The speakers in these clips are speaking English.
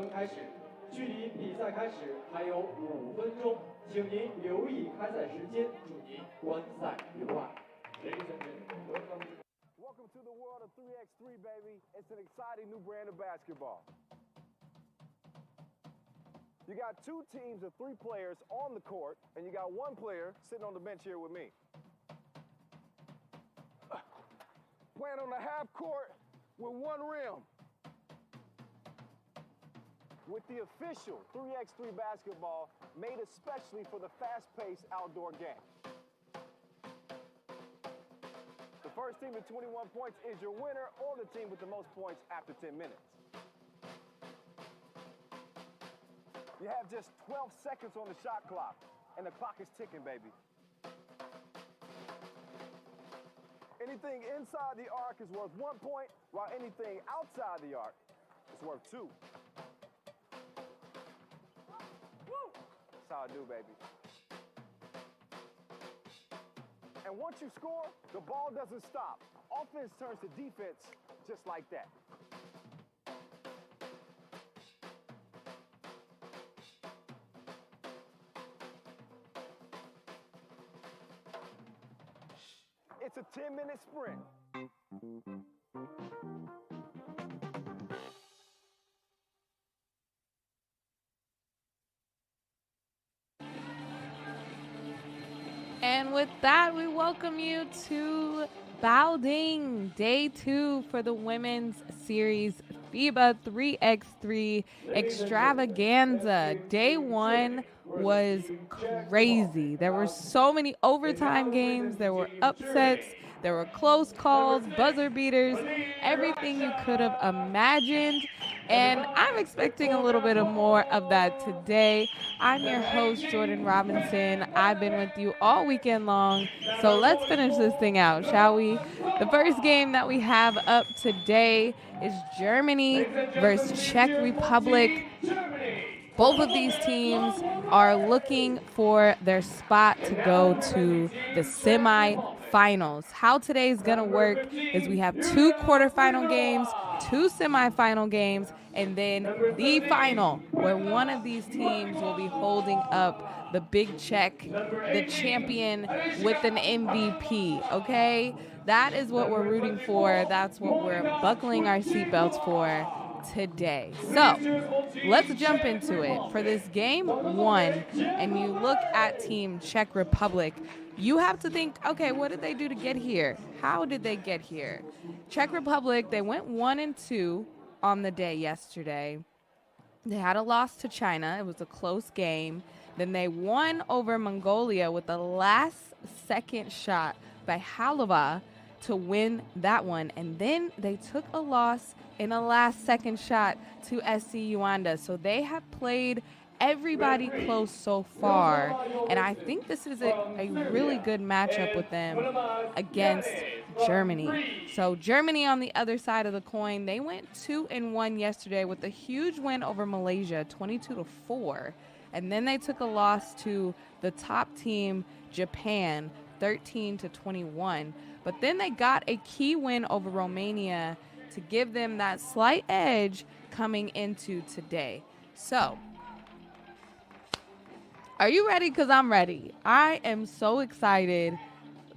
分开始，距离比赛开始还有5分钟，请您留意开赛时间，祝您观赛愉快。Welcome to the world of 3x3, baby. It's an exciting new brand of basketball. You got 2 teams of 3 players on the court, and you got 1 player sitting on the bench here with me. Playing on the half court with 1 rim. With the official 3x3 basketball made especially for the fast-paced outdoor game. The first team with 21 points is your winner, or the team with the most points after 10 minutes. You have just 12 seconds on the shot clock, and the clock is ticking, baby. Anything inside the arc is worth 1 point, while anything outside the arc is worth 2. That's how I do, baby. And once you score, the ball doesn't stop. Offense turns to defense just like that. It's a 10-minute sprint. And with that, we welcome you to Baoding, Day 2 for the Women's Series FIBA 3x3 Extravaganza. Day 1 was crazy. There were so many overtime games. There were upsets. There were close calls, buzzer beaters, everything you could have imagined. And I'm expecting a little bit of more of that today. I'm your host, Jordan Robinson. I've been with you all weekend long. So let's finish this thing out, shall we? The first game that we have up today is Germany versus Czech Republic. Both of these teams are looking for their spot to go to the semifinals. How today's going to work is we have 2 quarterfinal games, 2 semifinal games, and then the final where one of these teams will be holding up the big Czech, the champion with an MVP, okay? That is what we're rooting for. That's what we're buckling our seatbelts for today. So let's jump into it. For this game 1, and you look at Team Czech Republic, you have to think, okay, what did they do to get here? How did they get here? Czech Republic, they went 1-2 on the day yesterday. They had a loss to China. It was a close game. Then they won over Mongolia with the last second shot by Halava to win that one. And then they took a loss in a last-second shot to SC Yuanda. So they have played everybody close so far, and I think this is a really good matchup with them against Germany. So Germany on the other side of the coin, they went 2-1 yesterday with a huge win over Malaysia, 22-4. And then they took a loss to the top team, Japan, 13-21. But then they got a key win over Romania to give them that slight edge coming into today. So, are you ready? Because I'm ready. I am so excited.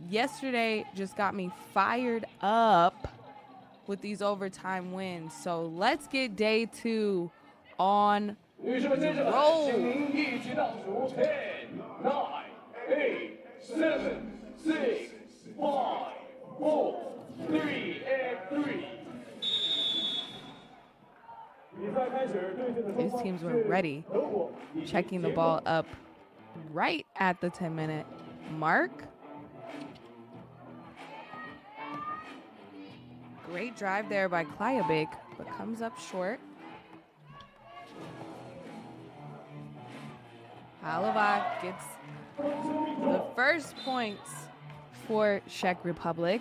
Yesterday just got me fired up with these overtime wins. So let's get day 2 on the roll. 10, 9, 8, 7, 6, 5, 4, 3, and 3. These teams were ready, checking the ball up right at the 10-minute mark. Great drive there by Klajabik, but comes up short. Halava gets the first points for Czech Republic.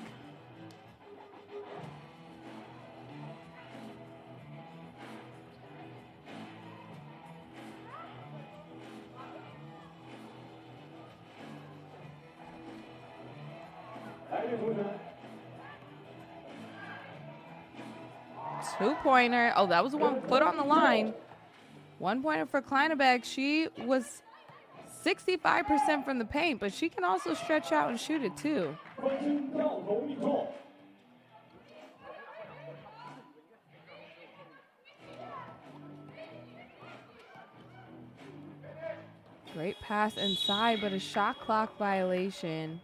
Two-pointer. Oh, that was 1 foot on the line. 1 pointer for Kleinebeck. She was 65% from the paint, but she can also stretch out and shoot it too. Great pass inside, but a shot clock violation.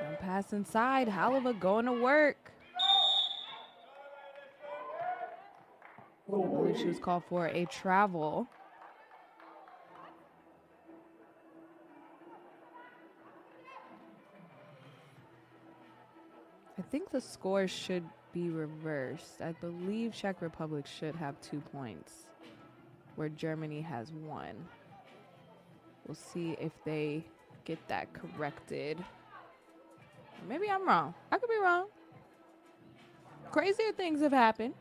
One pass inside, Halava going to work. I believe she was called for a travel. I think the score should be reversed. I believe Czech Republic should have 2 points, where Germany has 1. We'll see if they get that corrected. Maybe I'm wrong. I could be wrong. Crazier things have happened.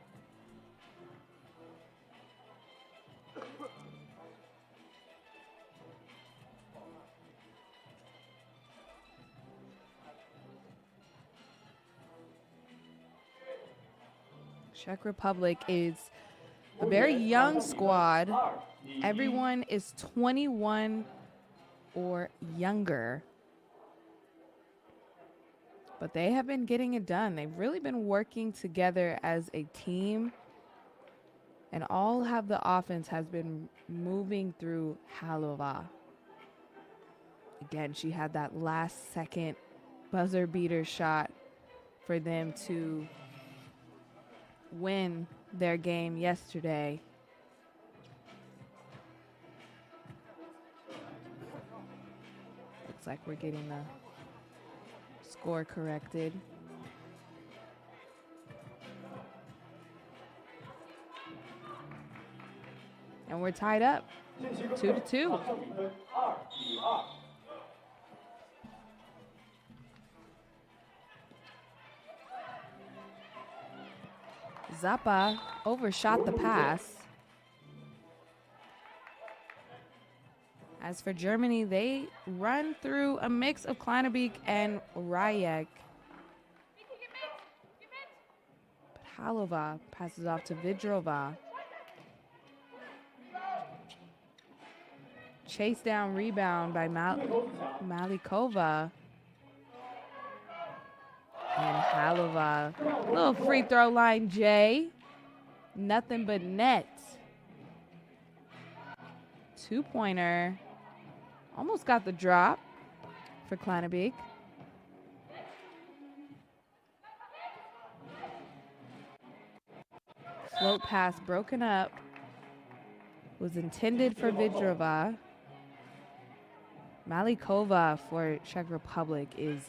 Czech Republic is a very young squad. Everyone is 21 or younger. But they have been getting it done. They've really been working together as a team. And all of the offense has been moving through Halava. Again, she had that last second buzzer beater shot for them to win their game yesterday. Looks like we're getting the score corrected. And we're tied up 2-2. Zappa overshot the pass. As for Germany, they run through a mix of Kleinebeek and Rajek. But Halava passes off to Vidrova. Chase down rebound by Malikova. And Halava, little free throw line, Jay. Nothing but net. 2-pointer. Almost got the drop for Kleinebeek. Float pass broken up. Was intended for Vidrova. Malikova for Czech Republic is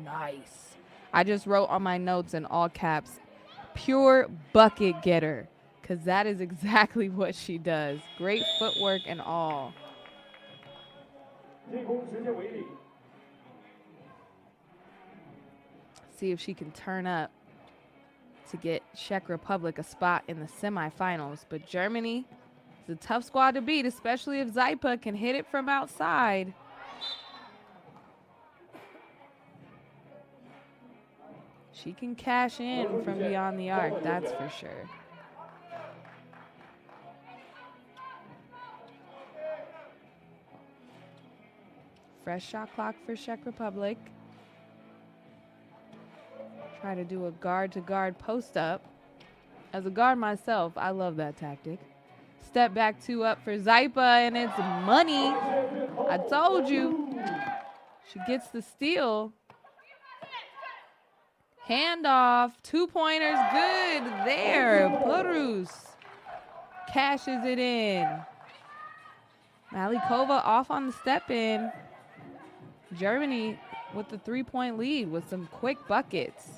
nice. I just wrote on my notes in all caps, pure bucket getter, because that is exactly what she does. Great footwork and all. See if she can turn up to get Czech Republic a spot in the semifinals. But Germany is a tough squad to beat, especially if Zypa can hit it from outside. She can cash in from beyond the arc, that's for sure. Fresh shot clock for Czech Republic. Try to do a guard-to-guard post-up. As a guard myself, I love that tactic. Step back 2 up for Zypa, and it's money. I told you. She gets the steal. Handoff, 2-pointers, good there. Purus cashes it in. Malikova off on the step in. Germany with the 3-point lead with some quick buckets.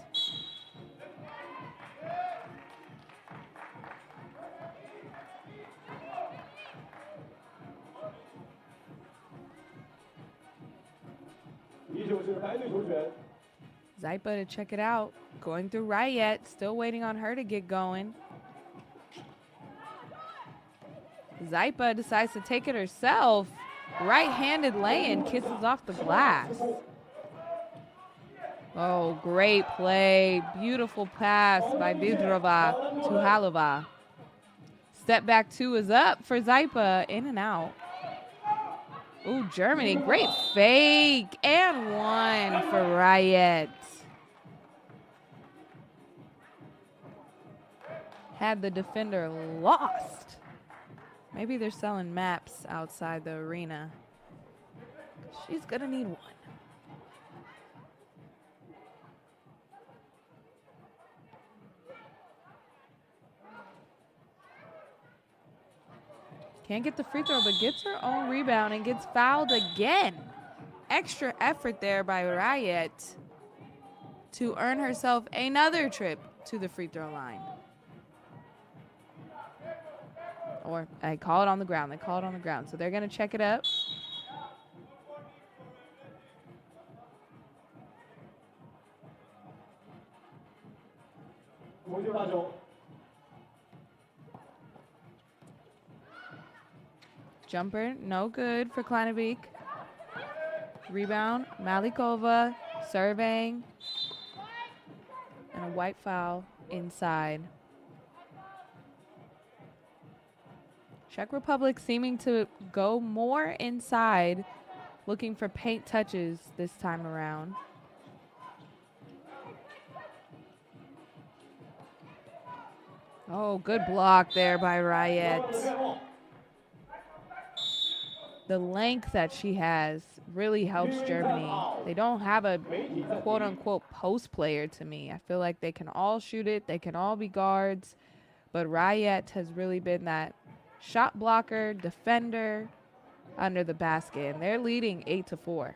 Zypa to check it out. Going through Riot. Still waiting on her to get going. Zypa decides to take it herself. Right-handed lay-in, kisses off the glass. Oh, great play. Beautiful pass by Vidrova to Halova. Step back 2 is up for Zypa. In and out. Ooh, Germany. Great fake. And 1 for Riot. Had the defender lost. Maybe they're selling maps outside the arena. She's going to need one. Can't get the free throw, but gets her own rebound and gets fouled again. Extra effort there by Riot to earn herself another trip to the free throw line. Or I call it on the ground. They call it on the ground. So they're going to check it up. Jumper, no good for Kleinebek. Rebound, Malikova, serving. And a white foul inside. Czech Republic seeming to go more inside, looking for paint touches this time around. Oh, good block there by Riot. The length that she has really helps Germany. They don't have a quote-unquote post player to me. I feel like they can all shoot it. They can all be guards. But Riot has really been that shot blocker, defender under the basket. And they're leading 8-4.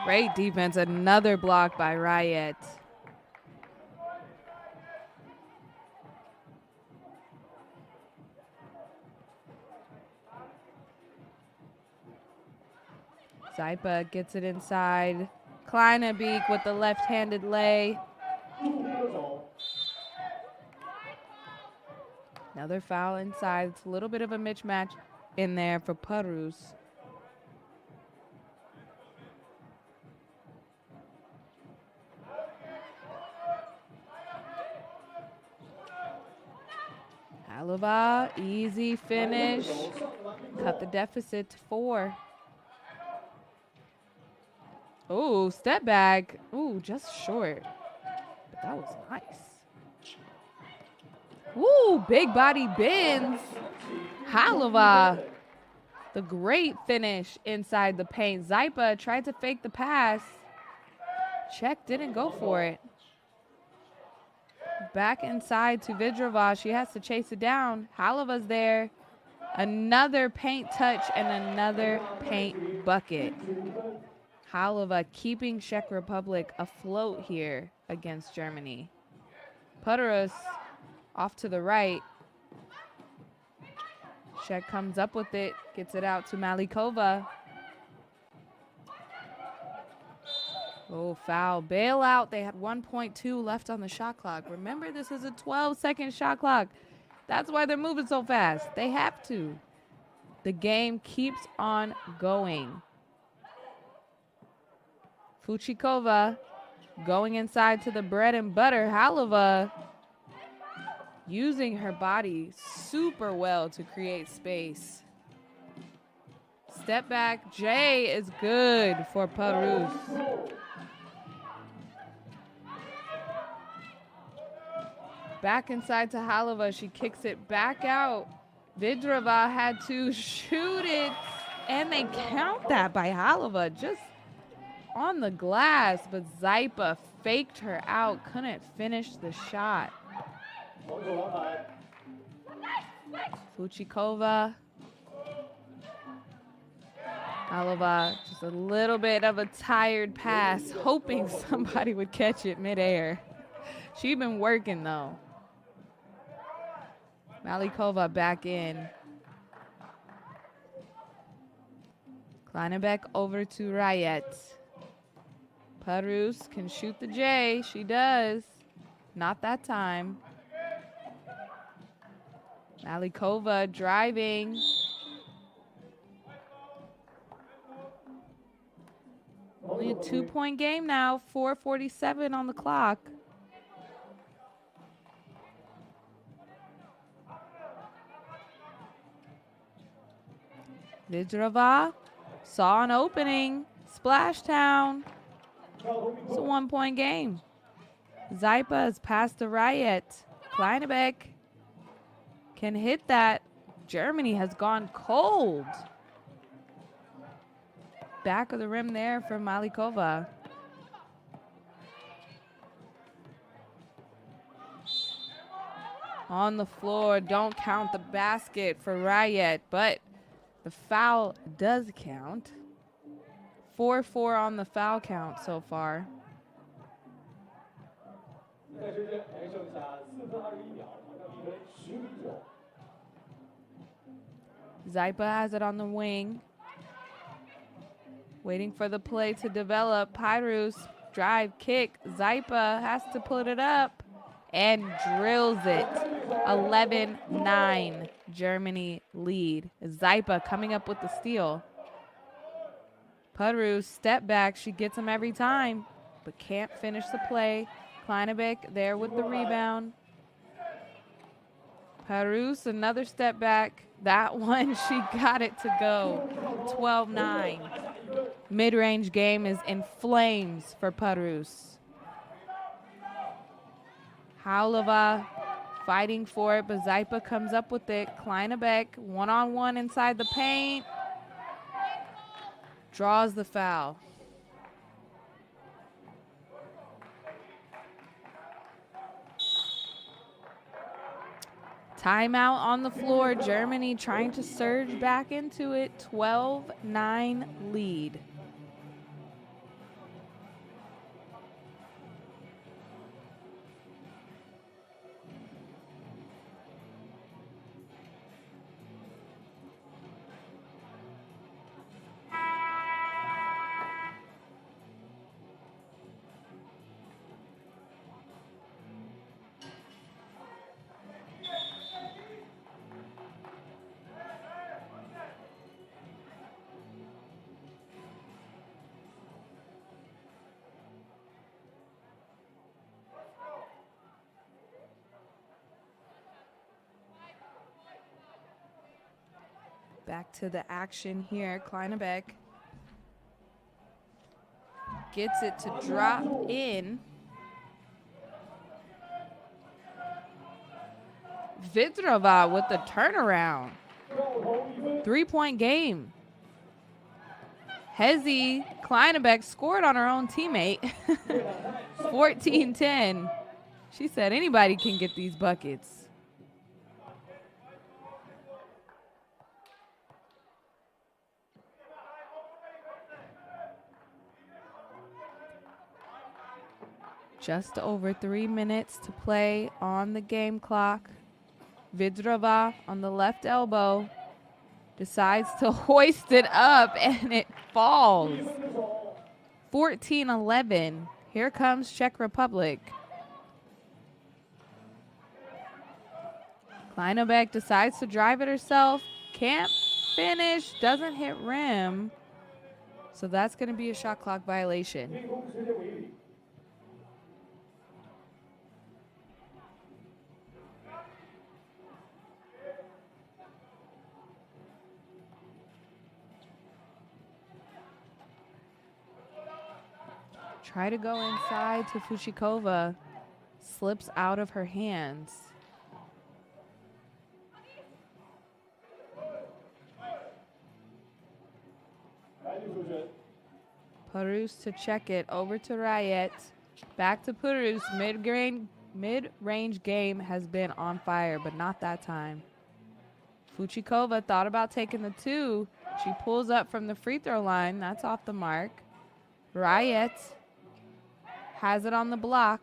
Great defense. Another block by Riot. Zypa gets it inside. Kleinebek with the left-handed lay. Another foul inside. It's a little bit of a mismatch in there for Parus. Halova, easy finish. Cut the deficit to 4. Ooh, step back. Ooh, just short. But that was nice. Ooh, big body bends. Halova. The great finish inside the paint. Zypa tried to fake the pass. Czech didn't go for it. Back inside to Vidrova. She has to chase it down. Halova's there. Another paint touch and another paint bucket. Halova keeping Czech Republic afloat here against Germany. Parus off to the right. Czech comes up with it, gets it out to Malikova. Oh, foul. Bailout. They had 1.2 left on the shot clock. Remember, this is a 12-second shot clock. That's why they're moving so fast. They have to. The game keeps on going. Fuchikova going inside to the bread and butter. Halova using her body super well to create space. Step back. J is good for Parus. Back inside to Halova. She kicks it back out. Vidrova had to shoot it. And they count that by Halava just on the glass, but Zypa faked her out, couldn't finish the shot. Fuchikova. Halava, just a little bit of a tired pass, hoping somebody would catch it midair. She'd been working though. Malikova back in. Kleinebeck over to Rayet. Parus can shoot the J. She does. Not that time. Malikova driving. Only a 2-point game now. 4:47 on the clock. Vidrova saw an opening. Splashtown. It's a 1-point game. Zypa has passed to Rayet. Kleinebeck can hit that. Germany has gone cold. Back of the rim there for Malikova. On the floor, don't count the basket for Rayet, but the foul does count. 4-4 on the foul count so far. Zypa has it on the wing. Waiting for the play to develop. Pyrus, drive, kick. Zypa has to put it up and drills it. 11-9 Germany lead. Zypa coming up with the steal. Pyrus, step back. She gets him every time, but can't finish the play. Kleinebeck there with the rebound. Pyrus, another step back. That one, she got it to go. 12-9. Mid-range game is in flames for Pyrus. Halava fighting for it, but Zypa comes up with it. Kleinebeck, one-on-one inside the paint. Draws the foul. Timeout on the floor. Germany trying to surge back into it. 12-9 lead. Back to the action here. Kleinebeck gets it to drop in. Vidrova with the turnaround. 3-point game. Hezi Kleinebeck scored on her own teammate. 14-10. She said anybody can get these buckets. Just over 3 minutes to play on the game clock. Vidrova on the left elbow decides to hoist it up and it falls. 14-11. Here comes Czech Republic. Kleinebeck decides to drive it herself. Can't finish. Doesn't hit rim. So that's going to be a shot clock violation. Try to go inside to Fuchikova. Slips out of her hands. Parus to check it. Over to Rayet. Back to Parus. Mid-range game has been on fire, but not that time. Fuchikova thought about taking the 2. She pulls up from the free throw line. That's off the mark. Rayet has it on the block.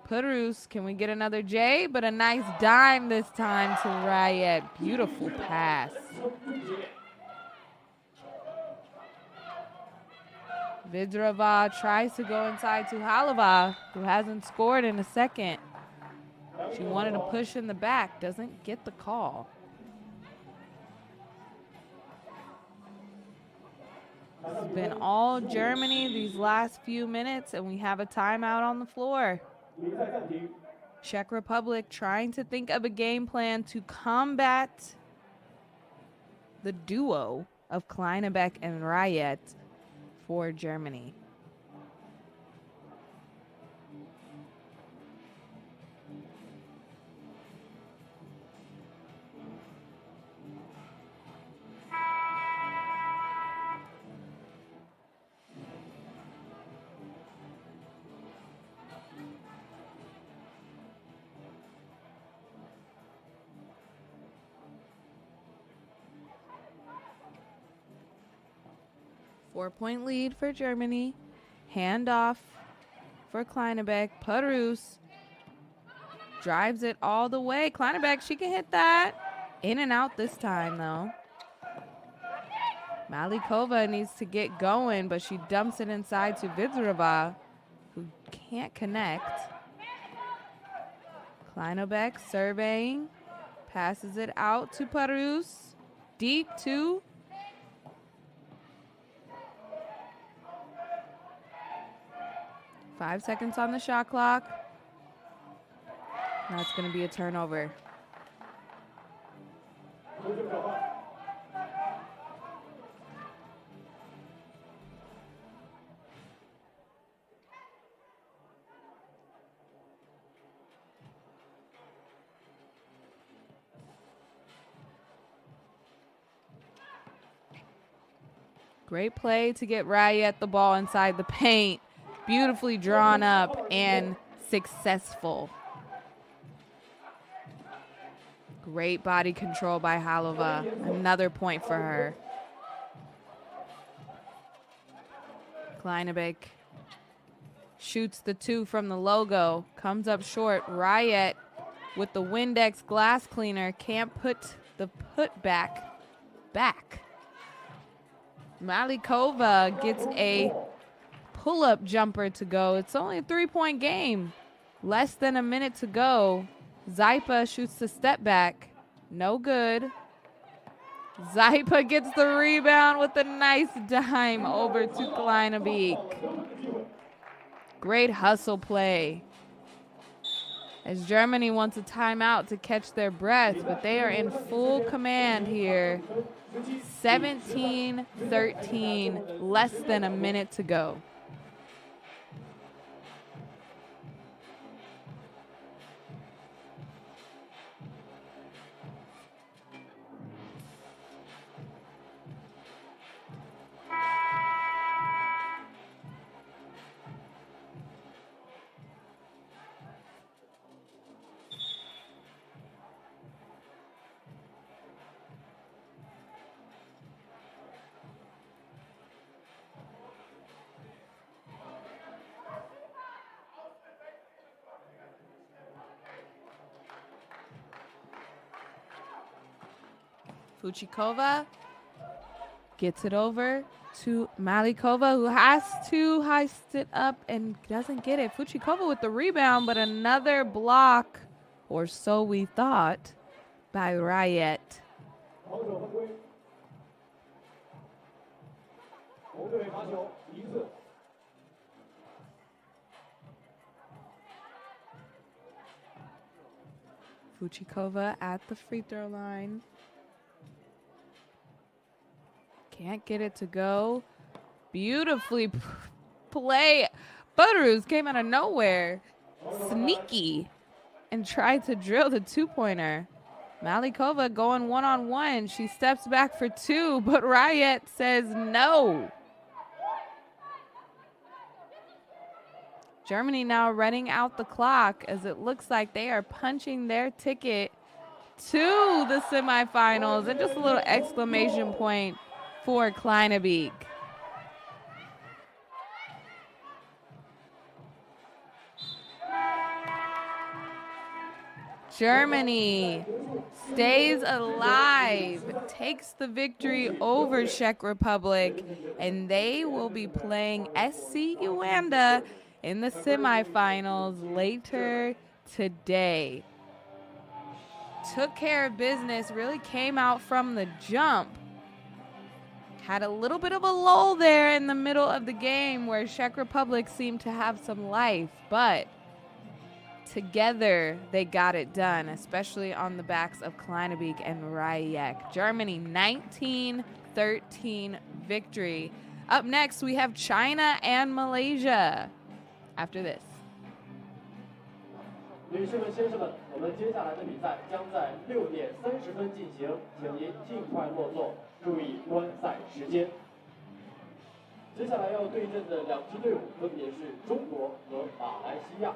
Parus, can we get another J? But a nice dime this time to Rayet. Beautiful pass. Vidrova tries to go inside to Halava, who hasn't scored in a second. She wanted to push in the back, doesn't get the call. It's been all Germany these last few minutes, and we have a timeout on the floor. Czech Republic trying to think of a game plan to combat the duo of Kleinebeck and Rayet for Germany. Four-point lead for Germany. Handoff for Kleinebeck. Parus drives it all the way. Kleinebeck, she can hit that. In and out this time, though. Malikova needs to get going, but she dumps it inside to Vidrova, who can't connect. Kleinebeck surveying. Passes it out to Parus. Deep to 5 seconds on the shot clock. That's going to be a turnover. Great play to get Rayet the ball inside the paint. Beautifully drawn up and successful. Great body control by Halava. Another point for her. Kleinebeck shoots the 2 from the logo. Comes up short. Rayet with the Windex glass cleaner. Can't put the putback back. Malikova gets a pull-up jumper to go. It's only a 3-point game. Less than a minute to go. Zypa shoots the step back. No good. Zypa gets the rebound with a nice dime over to Kleinebeck. Great hustle play. As Germany wants a timeout to catch their breath, but they are in full command here. 17-13, less than a minute to go. Fuchikova gets it over to Malikova, who has to heist it up and doesn't get it. Fuchikova with the rebound, but another block, or so we thought, by Rayet. Fuchikova at the free throw line. Can't get it to go. Beautifully play. Parus came out of nowhere. Sneaky. And tried to drill the 2-pointer. Malikova going one-on-one. She steps back for 2, but Rayet says no. Germany now running out the clock as it looks like they are punching their ticket to the semifinals. And just a little exclamation point for Kleinebeek. Germany stays alive, takes the victory over Czech Republic, and they will be playing SC Yuanda in the semifinals later today. Took care of business, really came out from the jump. Had a little bit of a lull there in the middle of the game where Czech Republic seemed to have some life, but together they got it done, especially on the backs of Kleinebeek and Rajek. Germany 19-13 victory. Up next, we have China and Malaysia after this. 女士们、先生们，我们接下来的比赛将在6点30分进行，请您尽快落座，注意观赛时间。接下来要对阵的两支队伍分别是中国和马来西亚。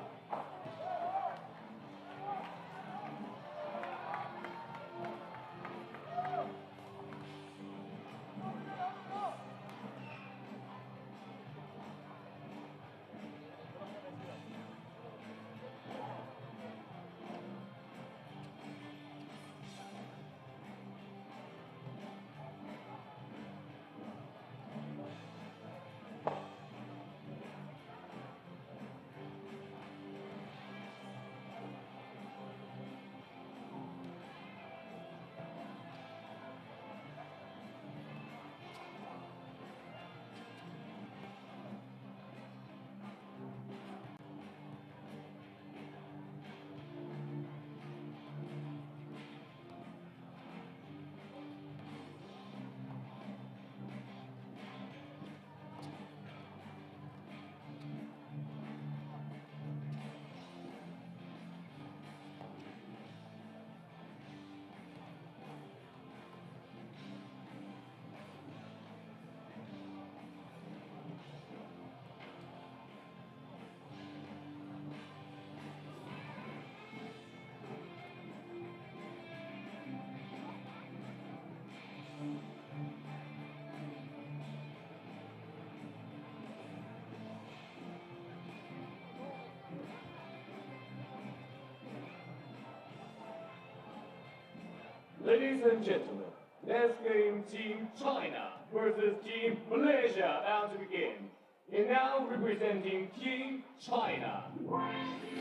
Ladies and gentlemen, let's game Team China versus Team Malaysia about to begin. And now representing Team China,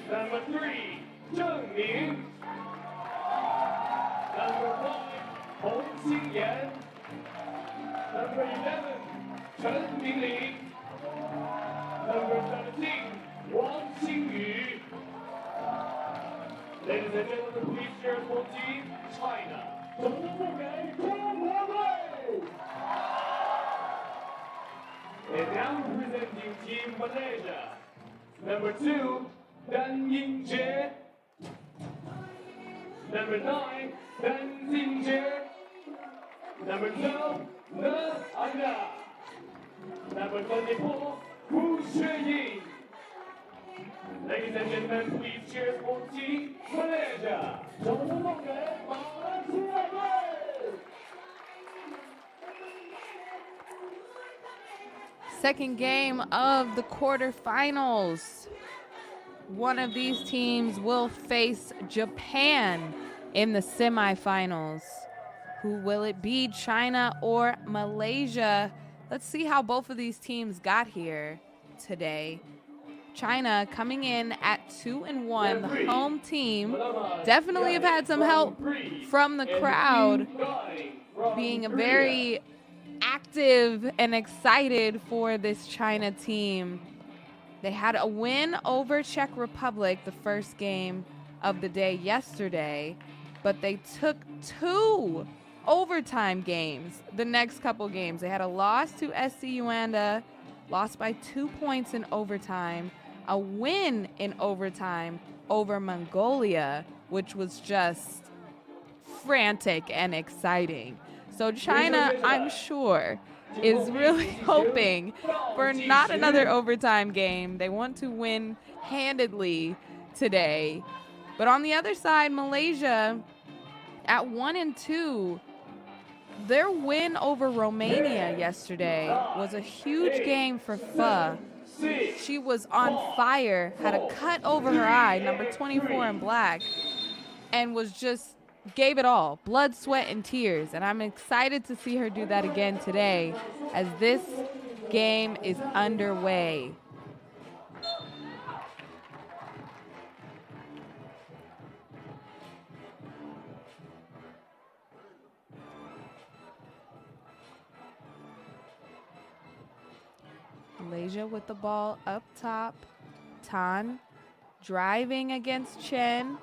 number 3, Zheng Ning. Number 5, Hong Xingyan. Number 11, Chen Bingli. Number 17, Wang Xingyu. Ladies and gentlemen, please cheer for Team China. 掌声送给中国队。And now representing Team Malaysia, number 2, Dan Yingjie. Number 9, Dan Xingjie. Number 12, Ne Anda. Number 24, Wu Xueying. Ladies and gentlemen, please cheers for Team Malaysia. 掌声送给马来西亚队。Second game of the quarterfinals. One of these teams will face Japan in the semifinals. Who will it be, China or Malaysia? Let's see how both of these teams got here today. China coming in at 2-1, the home team. Definitely have had some help from the crowd, being very active and excited for this China team. They had a win over Czech Republic the first game of the day yesterday, but they took 2 overtime games the next couple games. They had a loss to SC Yuanda, lost by 2 points in overtime, a win in overtime over Mongolia, which was just frantic and exciting. So China, I'm sure, is really hoping for not another overtime game. They want to win handedly today. But on the other side, Malaysia at 1-2. Their win over Romania yesterday was a huge game for FIBA. She was on fire, had a cut over her eye, number 24 in black, and was just gave it all, blood, sweat, and tears. And I'm excited to see her do that again today as this game is underway. Malaysia with the ball up top. Tan driving against Chen.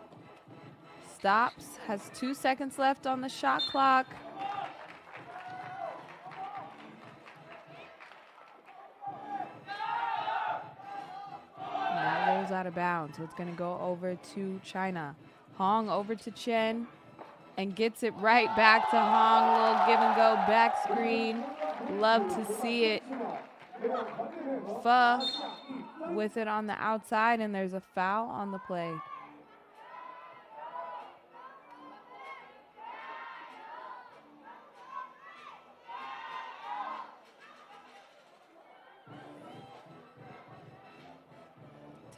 Stops, has 2 seconds left on the shot clock. And that rolls out of bounds, so it's going to go over to China. Hong over to Chen and gets it right back to Hong. Little give and go back screen. Love to see it. Pho with it on the outside, and there's a foul on the play.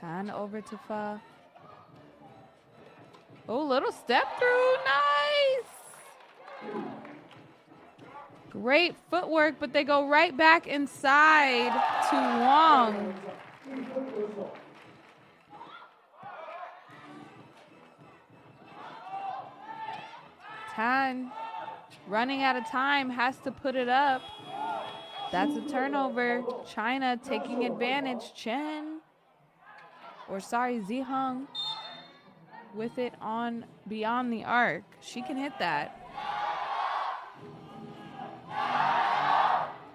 Tan over to Pho. Oh, little step through, nice. Great footwork, but they go right back inside to Wong. Tan, running out of time, has to put it up. That's a turnover. China taking advantage. Chen, or sorry, Zihong with it on beyond the arc. She can hit that.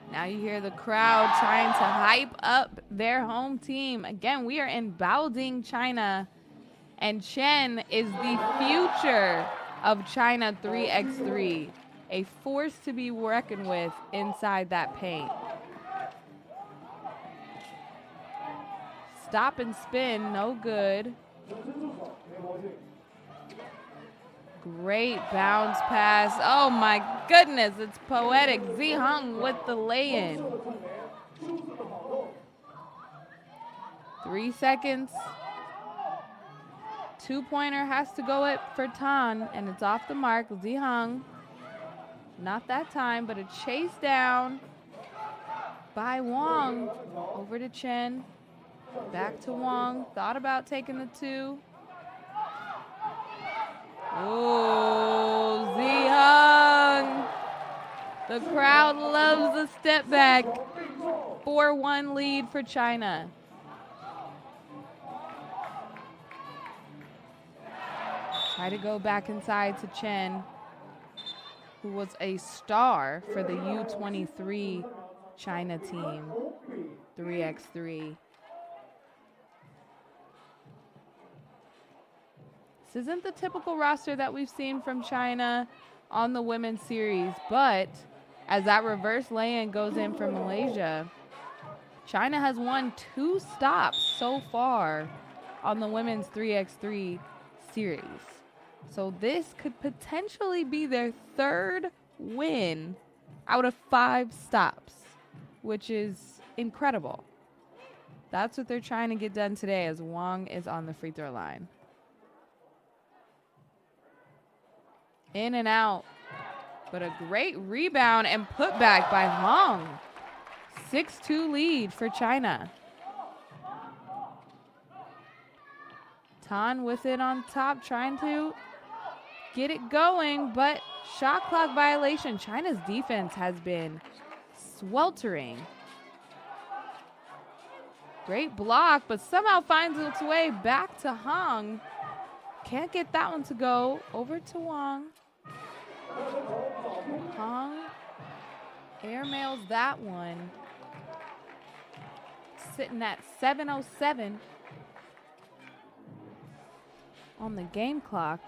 Now you hear the crowd trying to hype up their home team. Again, we are in Baoding, China, and Chen is the future of China 3x3, a force to be reckoned with inside that paint. Stop and spin, no good. Great bounce pass. Oh my goodness, it's poetic. Zihong with the lay-in. 3 seconds. Two-pointer has to go it for Tan, and it's off the mark. Zihong, not that time, but a chase down by Wong. Over to Chen. Back to Wong. Thought about taking the two. Oh, Zihong. The crowd loves the step back. 4-1 lead for China. Try to go back inside to Chen, who was a star for the U23 China team, 3x3. This isn't the typical roster that we've seen from China on the women's series, but as that reverse lay-in goes in for Malaysia, China has won 2 stops so far on the women's 3x3 series. So this could potentially be their 3rd win out of 5 stops, which is incredible. That's what they're trying to get done today as Wong is on the free throw line. In and out, but a great rebound and putback by Hong. 6-2 lead for China. Tan with it on top, trying to get it going, but shot clock violation. China's defense has been sweltering. Great block, but somehow finds its way back to Hong. Can't get that one to go. Over to Wong. Hong airmails that one. Sitting at 7:07 on the game clock.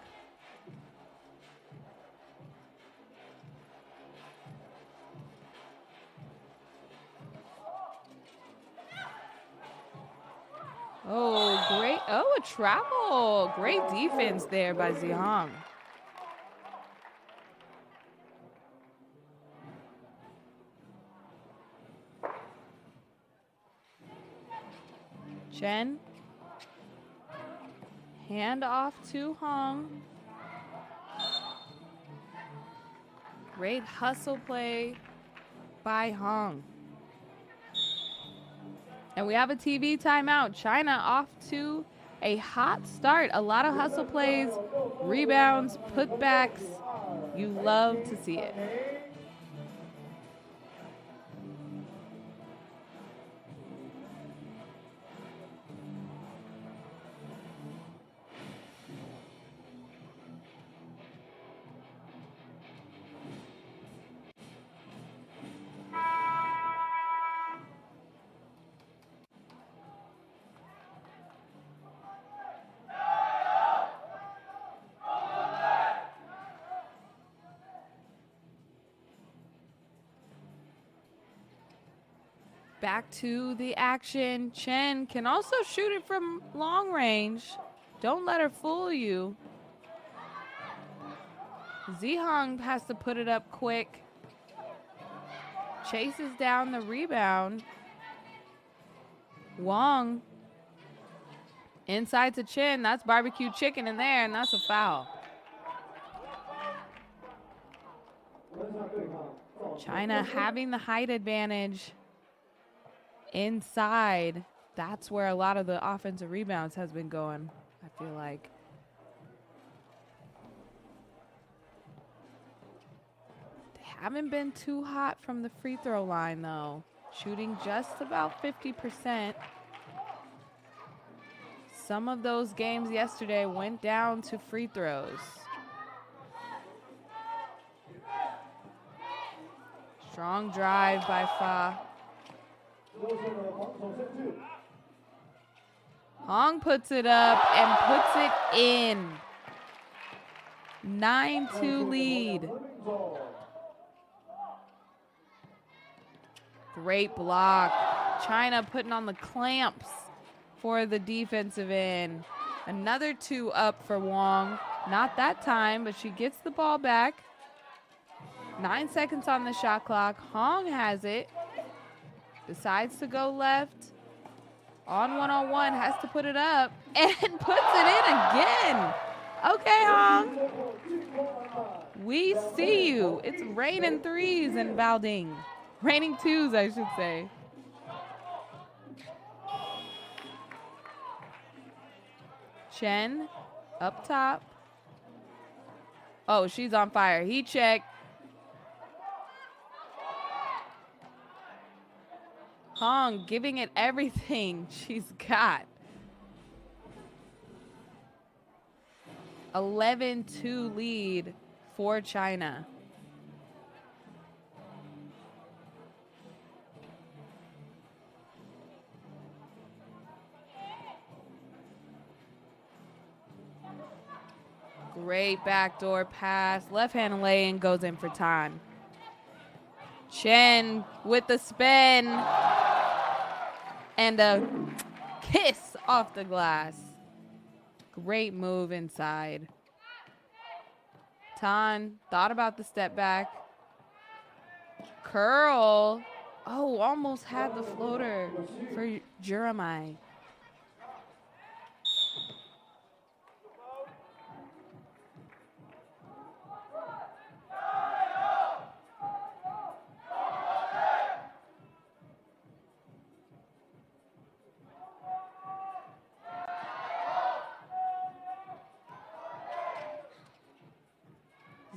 Oh, great. Oh, a travel. Great defense there by Zihong. Chen. Hand off to Hong. Great hustle play by Hong. And we have a TV timeout. China off to a hot start. A lot of hustle plays, rebounds, putbacks. You love to see it. Back to the action. Chen can also shoot it from long range. Don't let her fool you. Zihong has to put it up quick. Chases down the rebound. Wong. Inside to Chen. That's barbecue chicken in there, and that's a foul. China having the height advantage. Inside, that's where a lot of the offensive rebounds has been going, I feel like. They haven't been too hot from the free throw line, though. Shooting just about 50%. Some of those games yesterday went down to free throws. Strong drive by Fa. Hong puts it up and puts it in. 9-2 lead. Great block. China putting on the clamps for the defensive end. Another 2 up for Wong. Not that time, but she gets the ball back. 9 seconds on the shot clock. Hong has it. Decides to go left. On one-on-one, has to put it up and puts it in again. Okay, Hong. We see you. It's raining threes in Baoding. Raining twos, I should say. Chen up top. Oh, she's on fire. He checked. Hong giving it everything she's got. 11-2 lead for China. Great backdoor pass. Left-hand lay-in goes in for time. Chen with the spin. And a kiss off the glass. Great move inside. Tan thought about the step back. Curl. Oh, almost had the floater for Jeremiah.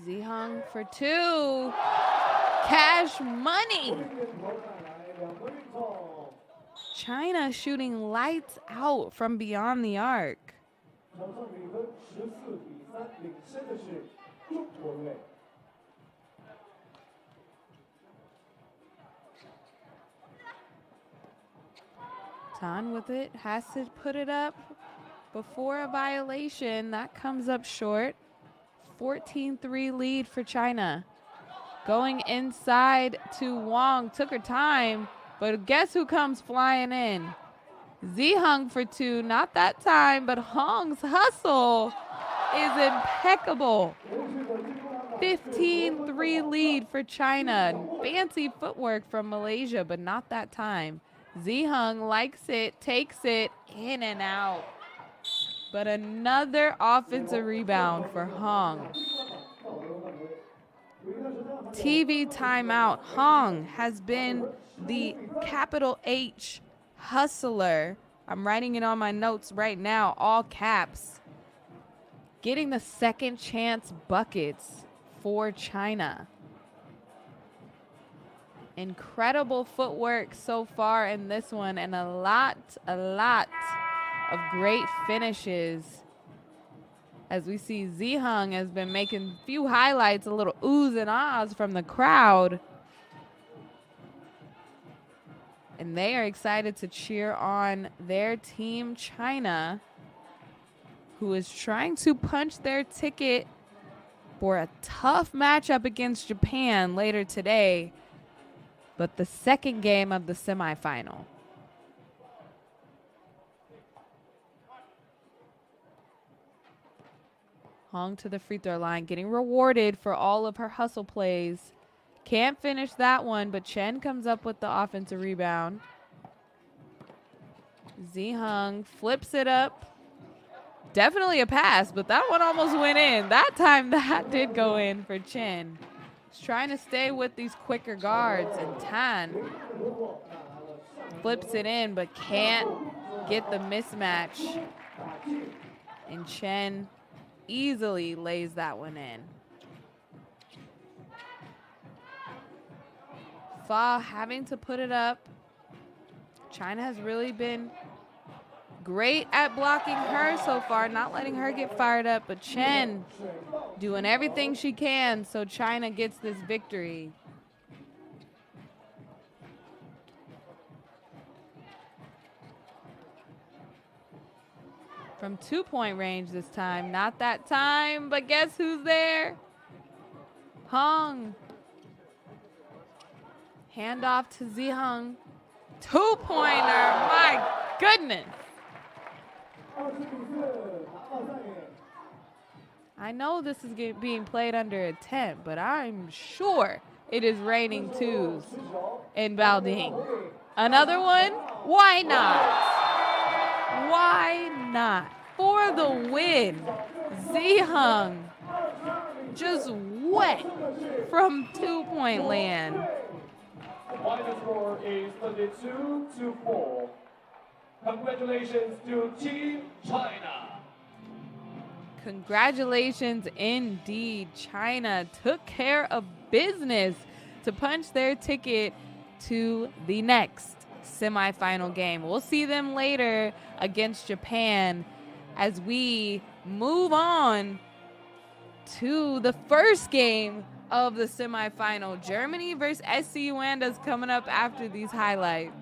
Zihong for 2. Cash money. China shooting lights out from beyond the arc. Tan with it, has to put it up before a violation. That comes up short. 14-3 lead for China. Going inside to Wong. Took her time, but guess who comes flying in? Ziheng for 2, not that time, but Hong's hustle is impeccable. 15-3 lead for China. Fancy footwork from Malaysia, but not that time. Ziheng likes it, takes it, in and out. But another offensive rebound for Hong. TV timeout. Hong has been the capital H hustler. I'm writing it on my notes right now, all caps. Getting the second chance buckets for China. Incredible footwork so far in this one, and a lot of great finishes. As we see, Ziheng has been making a few highlights, a little oohs and ahs from the crowd. And they are excited to cheer on their team, China, who is trying to punch their ticket for a tough matchup against Japan later today, but the second game of the semifinal. Hong to the free throw line, getting rewarded for all of her hustle plays. Can't finish that one, but Chen comes up with the offensive rebound. Ziheng flips it up. Definitely a pass, but that one almost went in. That time that did go in for Chen. He's trying to stay with these quicker guards, and Tan flips it in, but can't get the mismatch. And Chen easily lays that one in. Fa having to put it up. China has really been great at blocking her so far, not letting her get fired up, but Chen doing everything she can so China gets this victory. From 2-point range this time, not that time, but guess who's there? Hong. Handoff to Ziheng. 2-pointer, my goodness. I know this is being played under a tent, but I'm sure it is raining twos in Baoding. Another one? Why not? Why not? For the win. Ziheng just wet from 2-point land. Final score is 32-4. Congratulations to Team China. Congratulations indeed. China took care of business to punch their ticket to the next semifinal game. We'll see them later against Japan as we move on to the first game of the semifinal. Germany versus SC Yuanda is coming up after these highlights.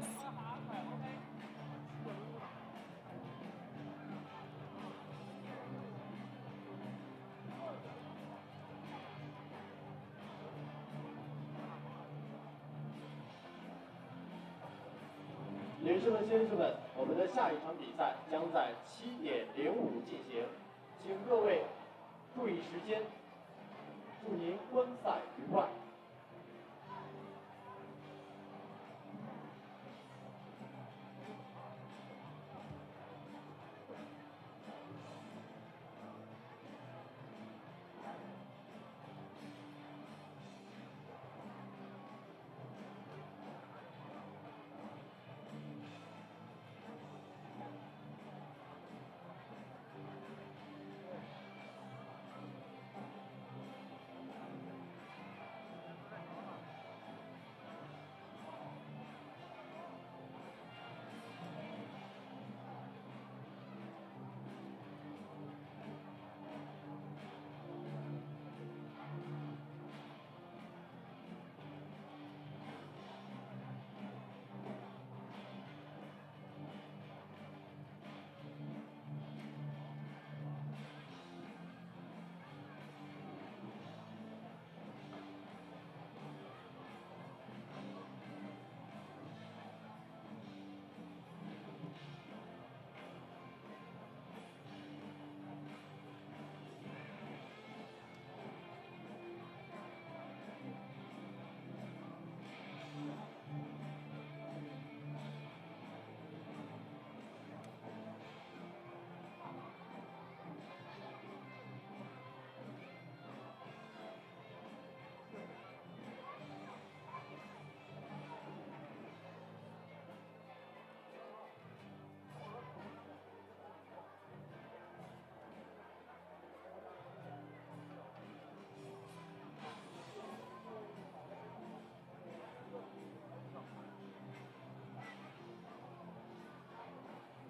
女士们、先生们，我们的下一场比赛将在7:05进行，请各位注意时间，祝您观赛愉快。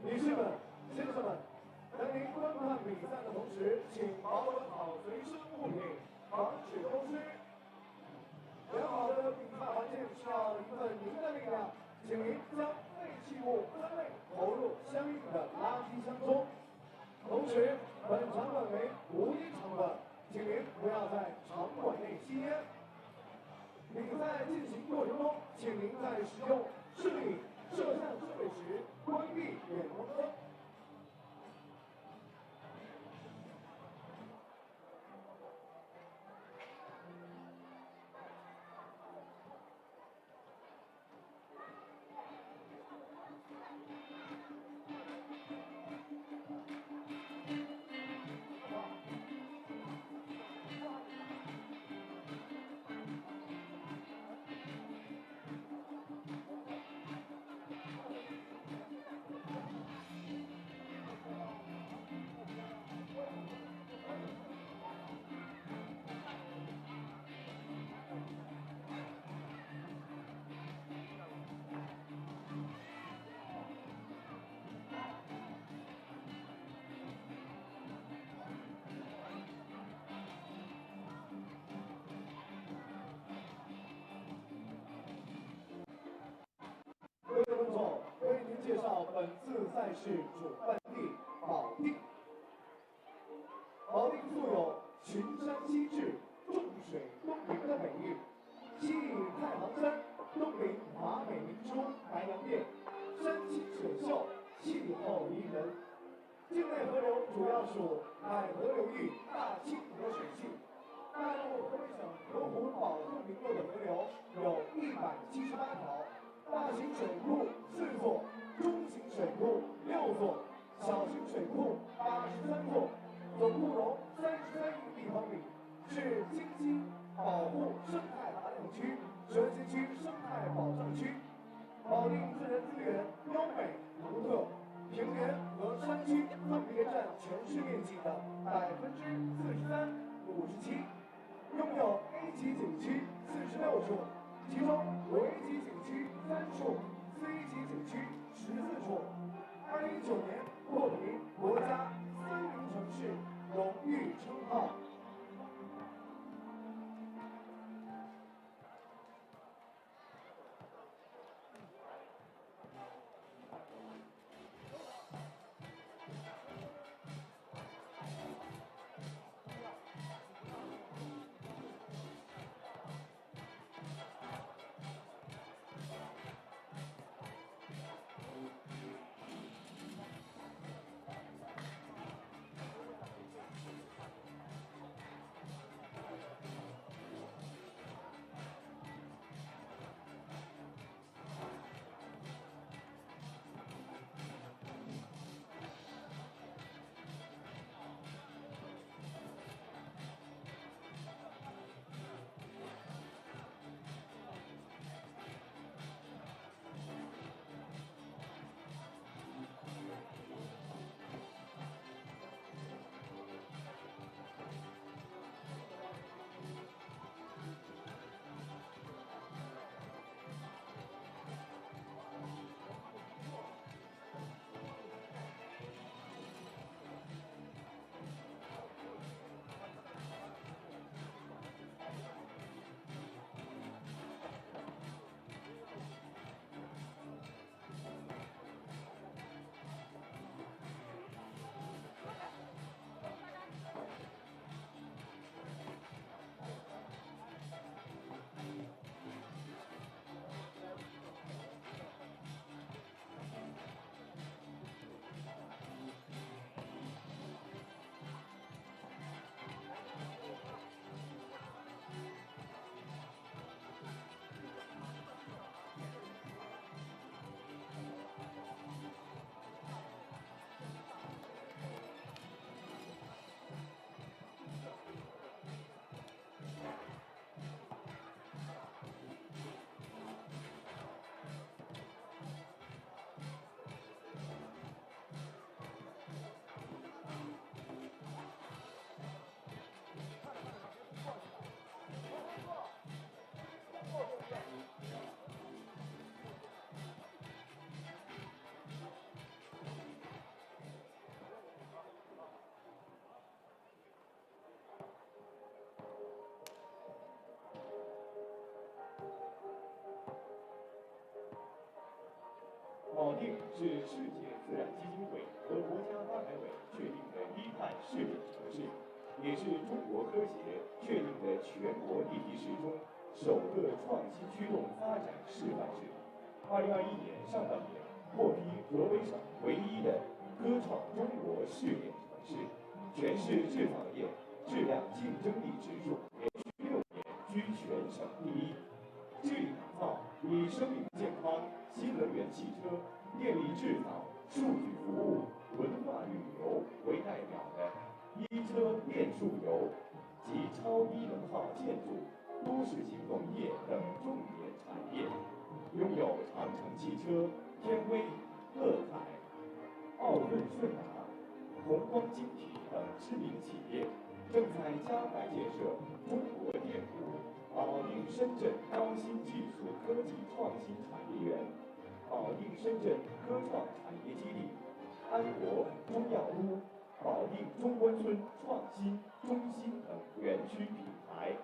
女士们、先生们，当您观看比赛的同时，请保管好随身物品，防止丢失。良好的比赛环境需要一份您的力量，请您将废弃物分类投入相应的垃圾箱中。同时，本场馆为无烟场馆，请您不要在场馆内吸烟。比赛进行过程中，请您在使用摄影摄像设备时关闭远光灯。各位观众，为您介绍本次赛事主办地保定。保定素有群山西至、众水东临的美誉，西倚太行山，东临华美名书白洋淀，山清水秀，气候宜人。境内河流主要属海河流域大清河水系。大陆河北省河湖保护名录的河流有178条。大型水库4座，中型水库6座，小型水库83座，总库容33亿立方米，是京津保护生态涵养区、蛇形区生态保障区。保定自然资源优美独特，平原和山区分别占全市面积的43%、57%，拥有 A 级景区46处。其中维级景区3处 ，C 级景区14处。2019年获评国家森林城市荣誉称号。保定是世界自然基金会和国家发改委确定的低碳试点城市，也是中国科协确定的全国地级市中首个创新驱动发展示范市。2021年上半年获批河北省唯一的科创中国试点城市，全市制造业质量竞争力指数连续6年居全省第一。致力打造以生命健康、新能源汽车、电力制造、数据服务、文化旅游为代表的一车电数游及超低能耗建筑、都市型农业等重点产业，拥有长城汽车、天威、乐凯、奥润顺达、红光晶体等知名企业，正在加快建设中国电股保定深圳高新技术科技创新产业园、保定深圳科创产业基地、安国中药屋、保定中关村创新中心等园区品牌。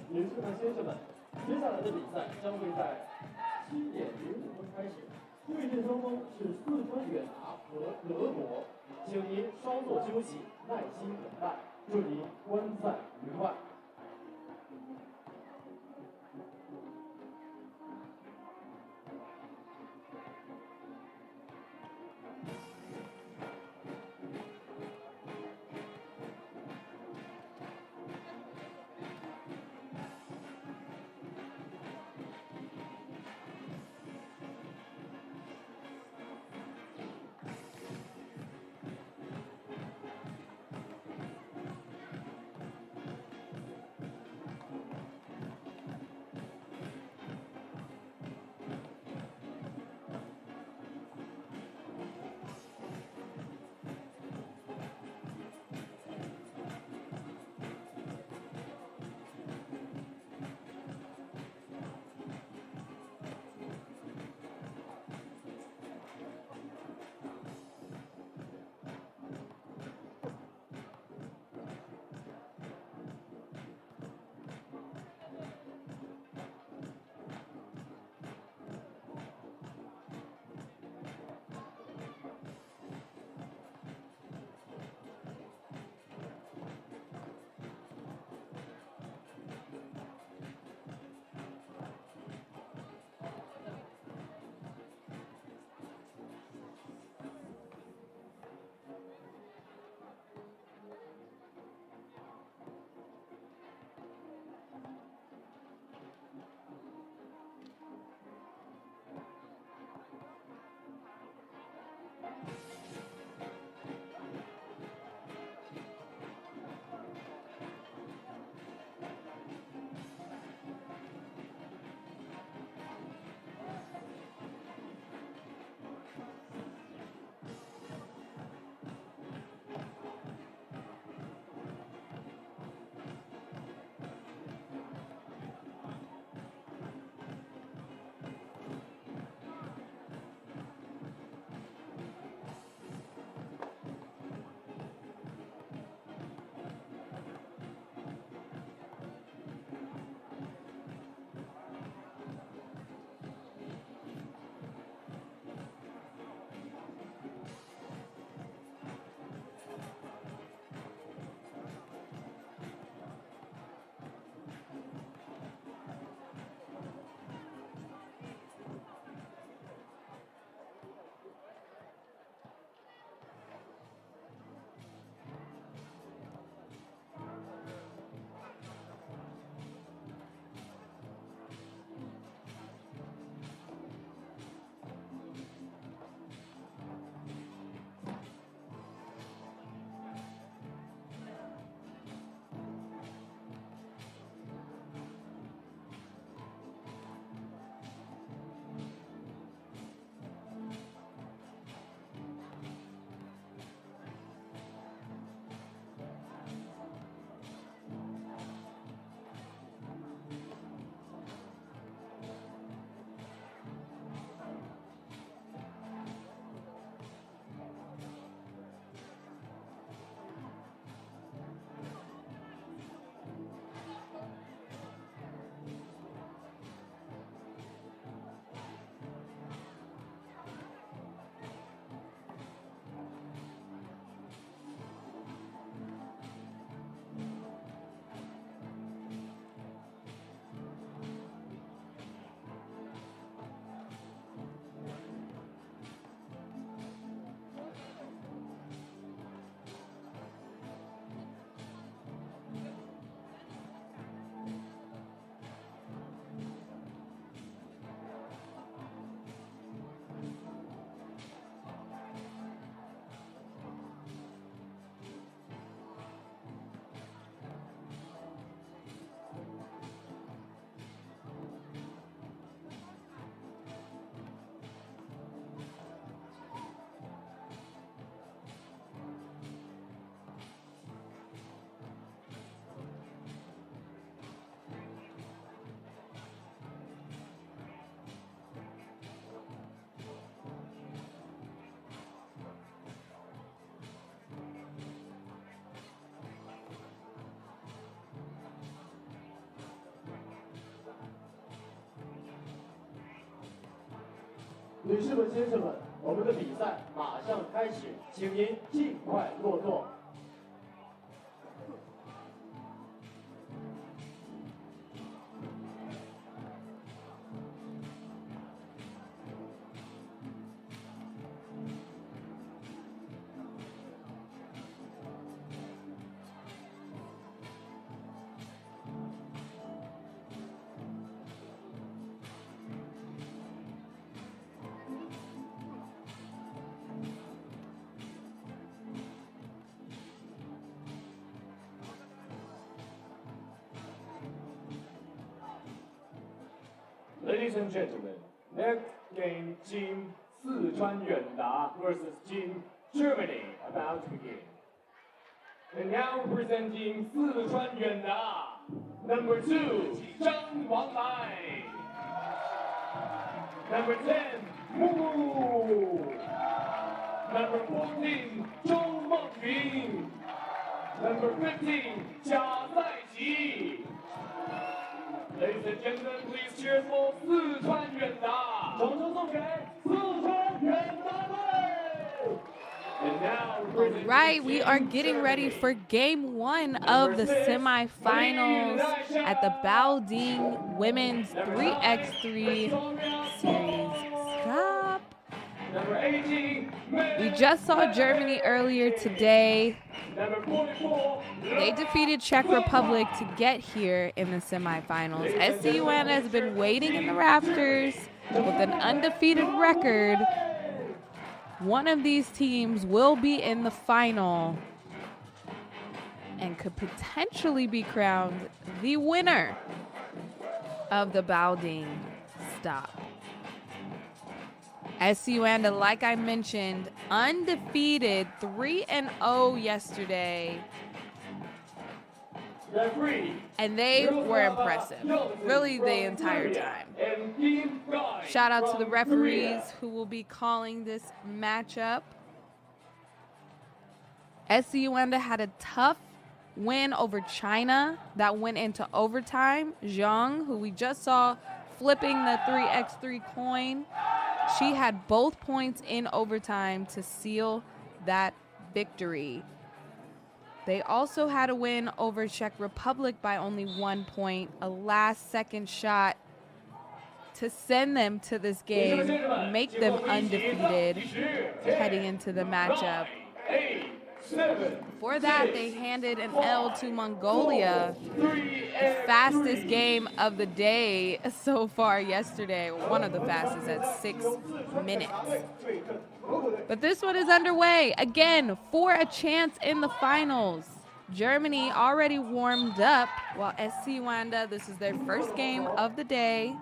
女士们、先生们，接下来的比赛将会在7点05分开始。对阵双方是四川远达和德国，请您稍作休息，耐心等待，祝您观赛愉快。女士们、先生们，我们的比赛马上开始，请您尽快落座。Ladies and gentlemen, next game, Team Sichuan Yuanda versus Team Germany about to begin. And now presenting Sichuan Yuanda, number 2, Zhang Wanglai. Number 10, Mu. Number 14, Zhou Mengyun. Number 15, Jia Saiji. Ladies and gentlemen, please cheer for 四川远达。掌声送给四川远达队。All right, we are getting ready for game 1 of the semifinals at the Baoding Women's 3x3 series. Stop. We just saw Germany earlier today. They defeated Czech Republic to get here in the semifinals. SC Yuanda has been waiting in the rafters with an undefeated record. One of these teams will be in the final and could potentially be crowned the winner of the Baoding stop. SC Yuanda, like I mentioned, undefeated, 3-0 yesterday. And they were impressive, really the entire time. Shout out to the referees who will be calling this matchup. SC Yuanda had a tough win over China that went into overtime. Zhang, who we just saw flipping the 3x3 coin, she had both points in overtime to seal that victory. They also had a win over Czech Republic by only 1 point, a last-second shot to send them to this game, make them undefeated heading into the matchup. Before that, they handed an L to Mongolia, the fastest game of the day so far yesterday, one of the fastest at 6 minutes. But this one is underway, again, for a chance in the finals. Germany already warmed up, while SC Yuanda, this is their first game of the day.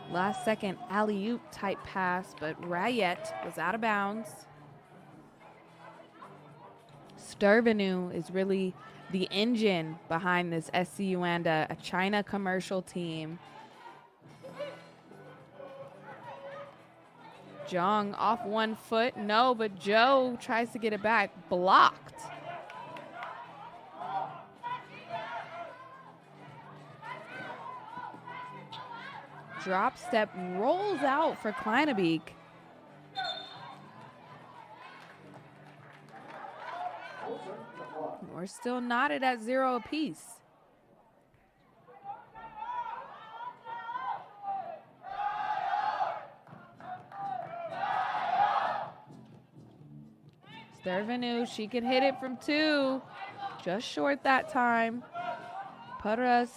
Last second alley-oop type pass, but Rayet was out of bounds. Stervenu is really the engine behind this SC Yuanda, a China commercial team. Zhang off 1 foot, no, but Zhou tries to get it back, blocked. Drop step rolls out for Kleinebeek. We're still knotted at 0 apiece. Stervenu, she can hit it from 2. Just short that time. Paras.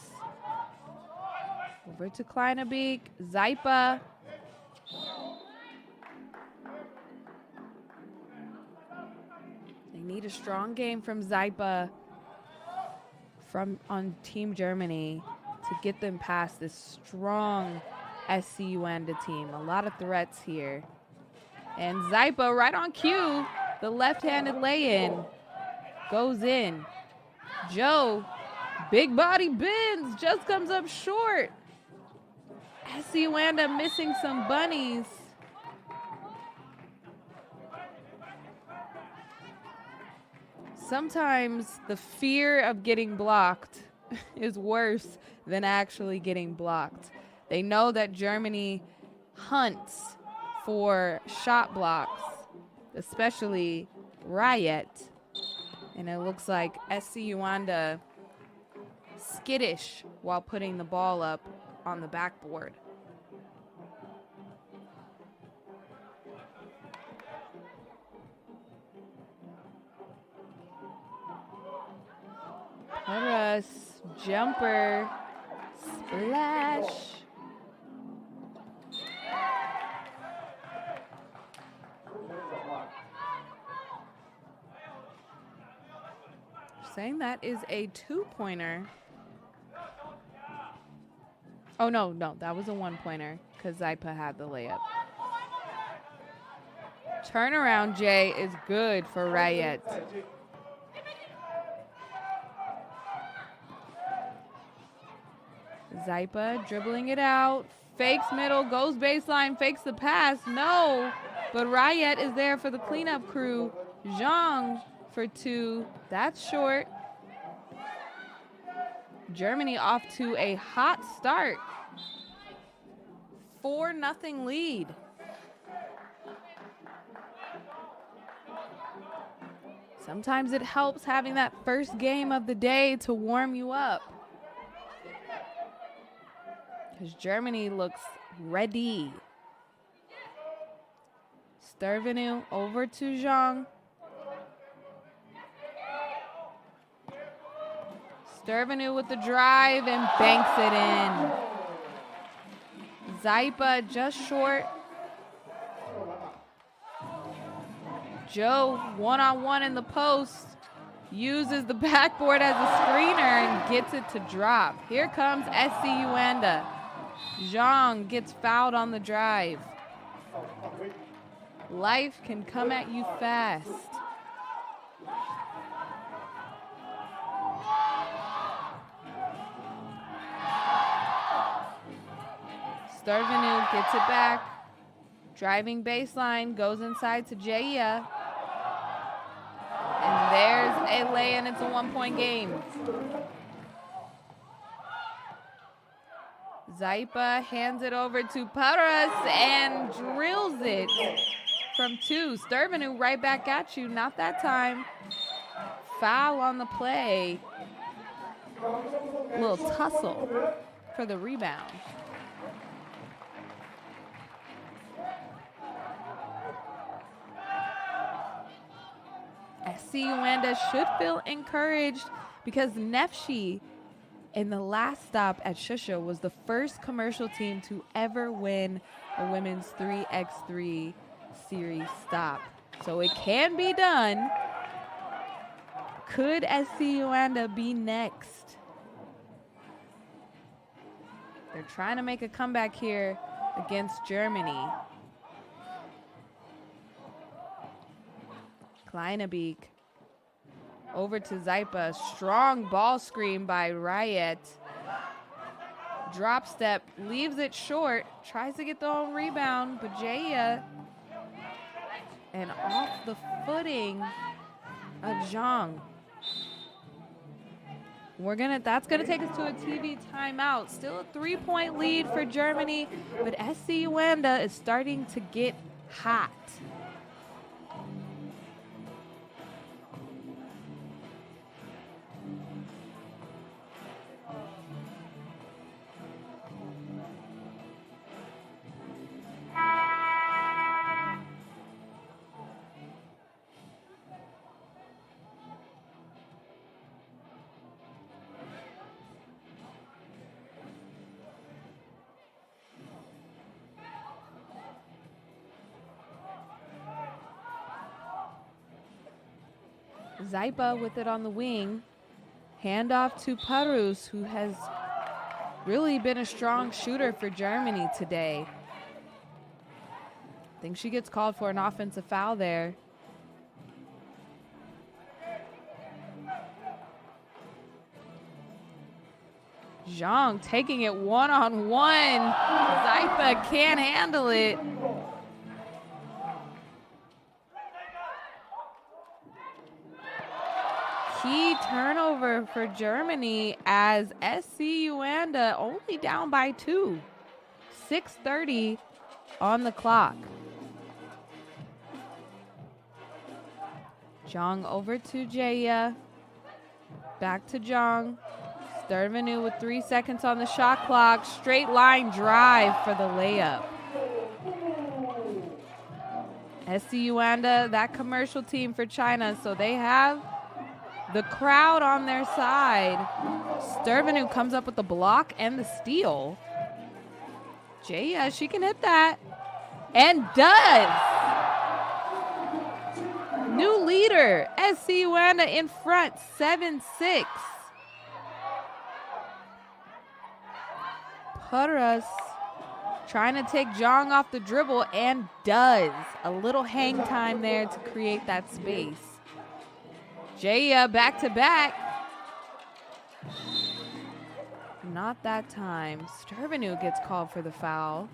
Over to Kleinebeek, Zaipa. They need a strong game from Zaipa on Team Germany to get them past this strong SC Yuanda team. A lot of threats here. And Zaipa right on cue, the left-handed lay-in goes in. Zhou, big body bends, just comes up short. SC Yuanda missing some bunnies. Sometimes the fear of getting blocked is worse than actually getting blocked. They know that Germany hunts for shot blocks, especially Riot. And it looks like SC Yuanda skittish while putting the ball up on the backboard. Paras, jumper, splash. Saying that is a 2-pointer. Oh, no, that was a 1-pointer because Zaipa had the layup. Turnaround J is good for Riot. Zaipa dribbling it out, fakes middle, goes baseline, fakes the pass. No, but Riot is there for the cleanup crew. Zhang for 2. That's short. Germany off to a hot start. 4-0 lead. Sometimes it helps having that first game of the day to warm you up. Because Germany looks ready. Stervenu over to Zhang. Stervenu with the drive and banks it in. Zaipa just short. Joe one-on-one in the post. Uses the backboard as a screener and gets it to drop. Here comes SC Yuanda. Zhang gets fouled on the drive. Life can come at you fast. Stervenu gets it back. Driving baseline, goes inside to Jaya. And there's a lay, and it's a 1-point game. Zaipa hands it over to Paras and drills it from 2. Stervenu right back at you. Not that time. Foul on the play. Little tussle for the rebound. SC Yuanda should feel encouraged because Nefshi in the last stop at Shusha was the first commercial team to ever win a women's 3x3 series stop. So it can be done. Could SC Yuanda be next? They're trying to make a comeback here against Germany. Kleinebeek over to Zaipa. Strong ball screen by Riot. Drop step, leaves it short. Tries to get the own rebound, but Jaya. And off the footing of Zhang. That's gonna take us to a TV timeout. Still a 3-point lead for Germany, but SC Yuanda is starting to get hot. Zaipa with it on the wing. Handoff to Parus, who has really been a strong shooter for Germany today. I think she gets called for an offensive foul there. Zhang taking it one-on-one. Zaipa can't handle it. key turnover for Germany as SC Yuanda only down by 2. 6:30 on the clock. Zhang over to Jaya. Back to Zhang. Sturvanu with 3 seconds on the shot clock. Straight line drive for the layup. SC Yuanda, that commercial team for China, so they have the crowd on their side. Sturvanu comes up with the block and the steal. Jaya, she can hit that. And does. New leader, SC Yuanda in front, 7-6. Puras trying to take Zhang off the dribble and does. A little hang time there to create that space. Jaya back to back. Not that time. Sturvanu gets called for the foul.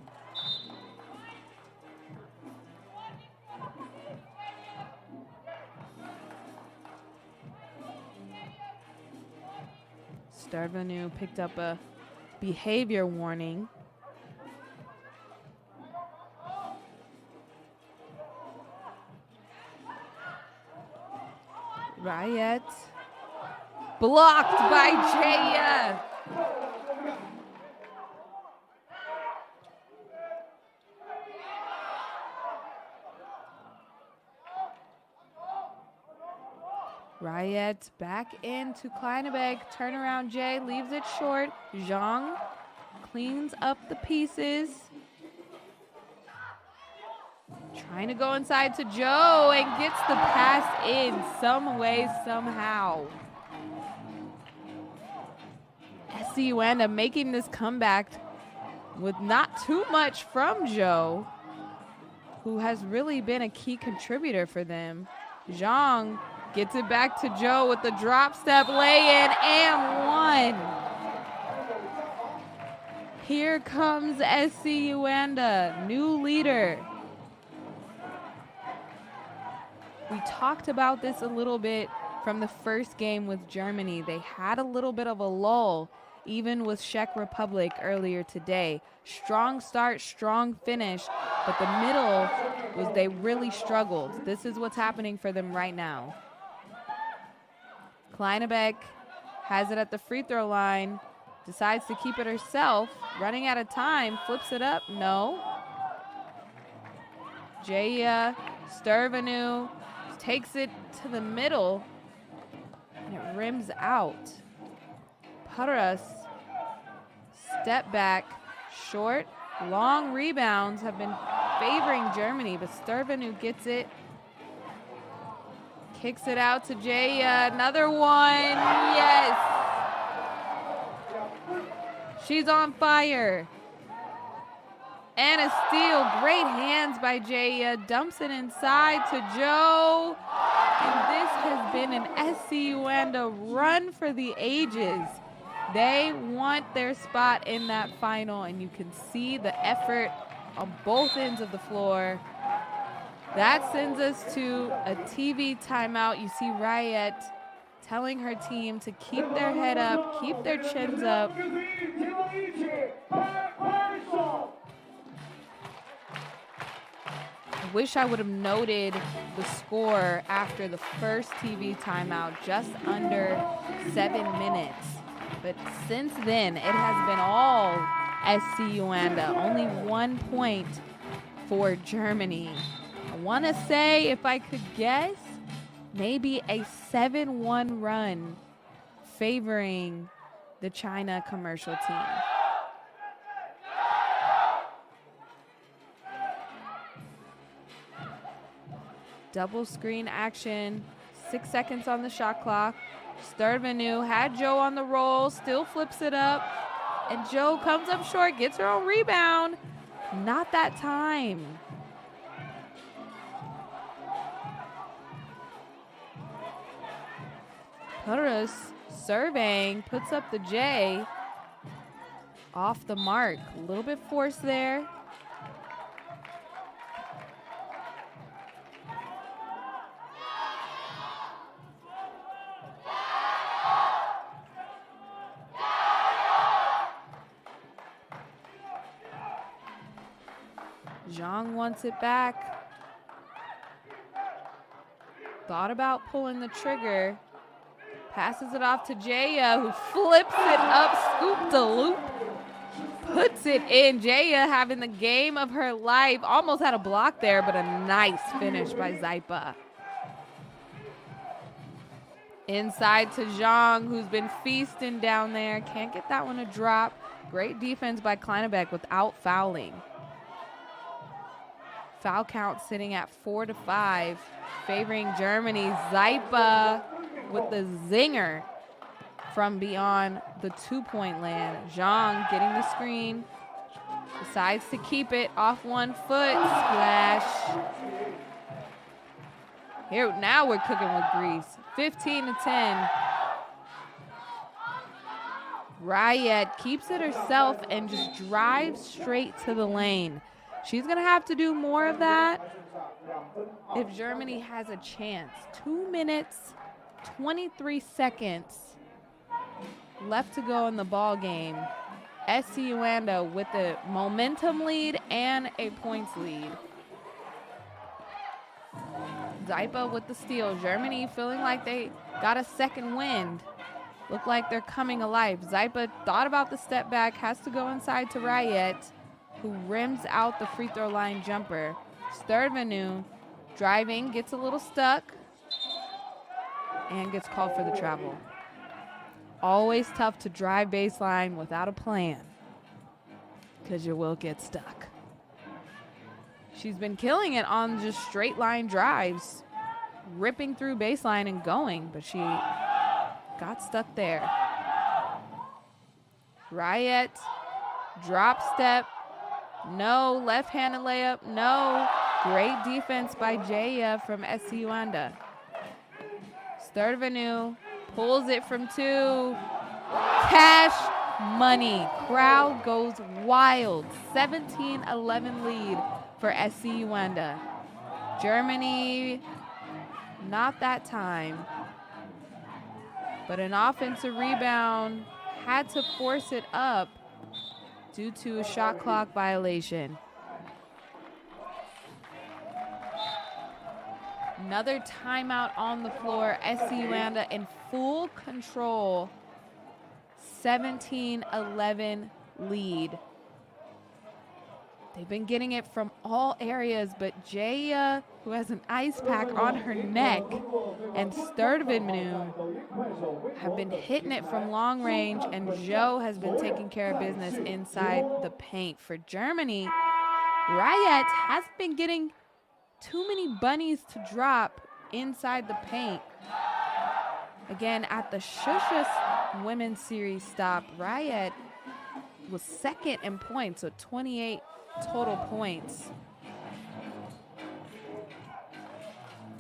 Sturvanu picked up a behavior warning. Riot blocked by Jaya. Riot back into Kleinebeg. Turnaround Jay leaves it short. Zhang cleans up the pieces. Trying to go inside to Joe and gets the pass in some way, somehow. SC Yuanda making this comeback with not too much from Joe, who has really been a key contributor for them. Zhang gets it back to Joe with the drop step lay-in and one. Here comes SC Yuanda, new leader. We talked about this a little bit from the first game with Germany. They had a little bit of a lull, even with Czech Republic earlier today. Strong start, strong finish, but the middle was they really struggled. This is what's happening for them right now. Kleinebeg has it at the free throw line, decides to keep it herself, running out of time, flips it up, no. Jaya Sturvanu takes it to the middle, and it rims out. Puras, step back, short, long rebounds have been favoring Germany, but Sturvanu gets it. Kicks it out to Jaya, another one, yes! She's on fire. And a steal, great hands by Jaya, dumps it inside to Joe. And this has been an SC Yuanda run for the ages. They want their spot in that final, and you can see the effort on both ends of the floor. That sends us to a TV timeout. You see Riot telling her team to keep their head up, keep their chins up. I wish I would have noted the score after the first TV timeout, just under 7 minutes. But since then, it has been all SC Yuanda, only 1 point for Germany. I want to say, if I could guess, maybe a 7-1 run favoring the China commercial team. Double screen action, 6 seconds on the shot clock. Sturvanu had Joe on the roll, still flips it up, and Joe comes up short, gets her own rebound. Not that time. Puras surveying, puts up the J. Off the mark, a little bit forced there. Zhang wants it back. Thought about pulling the trigger. Passes it off to Jaya, who flips it up, scoop de loop. Puts it in. Jaya having the game of her life. Almost had a block there, but a nice finish by Zaipa. Inside to Zhang, who's been feasting down there. Can't get that one to drop. Great defense by Kleinebeck without fouling. Foul count sitting at 4-5, favoring Germany. Zaipa with the zinger from beyond the 2-point land. Zhang getting the screen. Decides to keep it off 1 foot. Splash. Here, now we're cooking with grease. 15-10. Riot keeps it herself and just drives straight to the lane. She's going to have to do more of that if Germany has a chance. 2 minutes, 23 seconds left to go in the ball game. SC Yuanda with a momentum lead and a points lead. Zaipa with the steal. Germany feeling like they got a second wind. Look like they're coming alive. Zaipa thought about the step back, has to go inside to Riot, who rims out the free throw line jumper. Sturdivanu driving, gets a little stuck, and gets called for the travel. Always tough to drive baseline without a plan, because you will get stuck. She's been killing it on just straight line drives, ripping through baseline and going, but she got stuck there. Riot, drop step, no. Left-handed layup, no. Great defense by Jaya from SC Yuanda. Sturdivanu pulls it from 2. Cash money. Crowd goes wild. 17-11 lead for SC Yuanda. Germany, not that time. But an offensive rebound, had to force it up due to a shot clock violation. Another timeout on the floor. SC Yuanda in full control. 17-11 lead. They've been getting it from all areas, but Jaya, who has an ice pack on her neck, and Sturdivanu have been hitting it from long range, and Joe has been taking care of business inside the paint. For Germany, Riot hasn't been getting too many bunnies to drop inside the paint. Again, at the Shushus Women's Series stop, Riot was second in points, so 28 total points.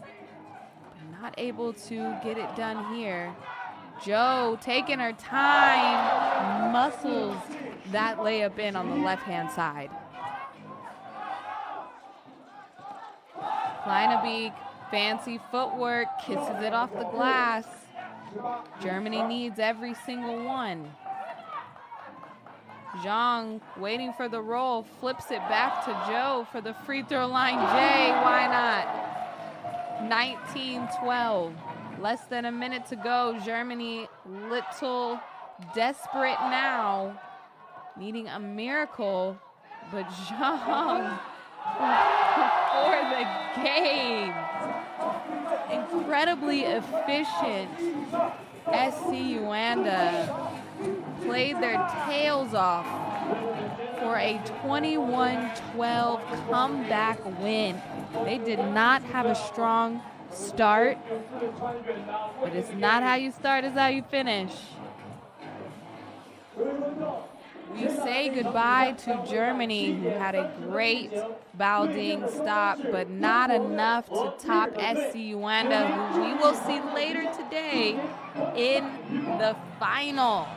But not able to get it done here. Joe taking her time, muscles that layup in on the left-hand side. Kleinebeek, fancy footwork, kisses it off the glass. Germany needs every single one. Zhang waiting for the roll, flips it back to Joe for the free throw line. Jay, why not? 19-12, less than a minute to go. Germany little desperate now, needing a miracle, but Zhang for the game. Incredibly efficient. SC Yuanda played their tails off for a 21-12 comeback win. They did not have a strong start, but it's not how you start, it's how you finish. We say goodbye to Germany, who had a great Baoding stop, but not enough to top SC Yuanda, who we will see later today in the final.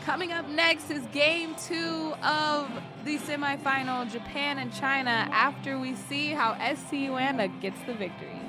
Coming up next is game 2 of the semifinal, Japan and China, after we see how SC Yuanda gets the victory.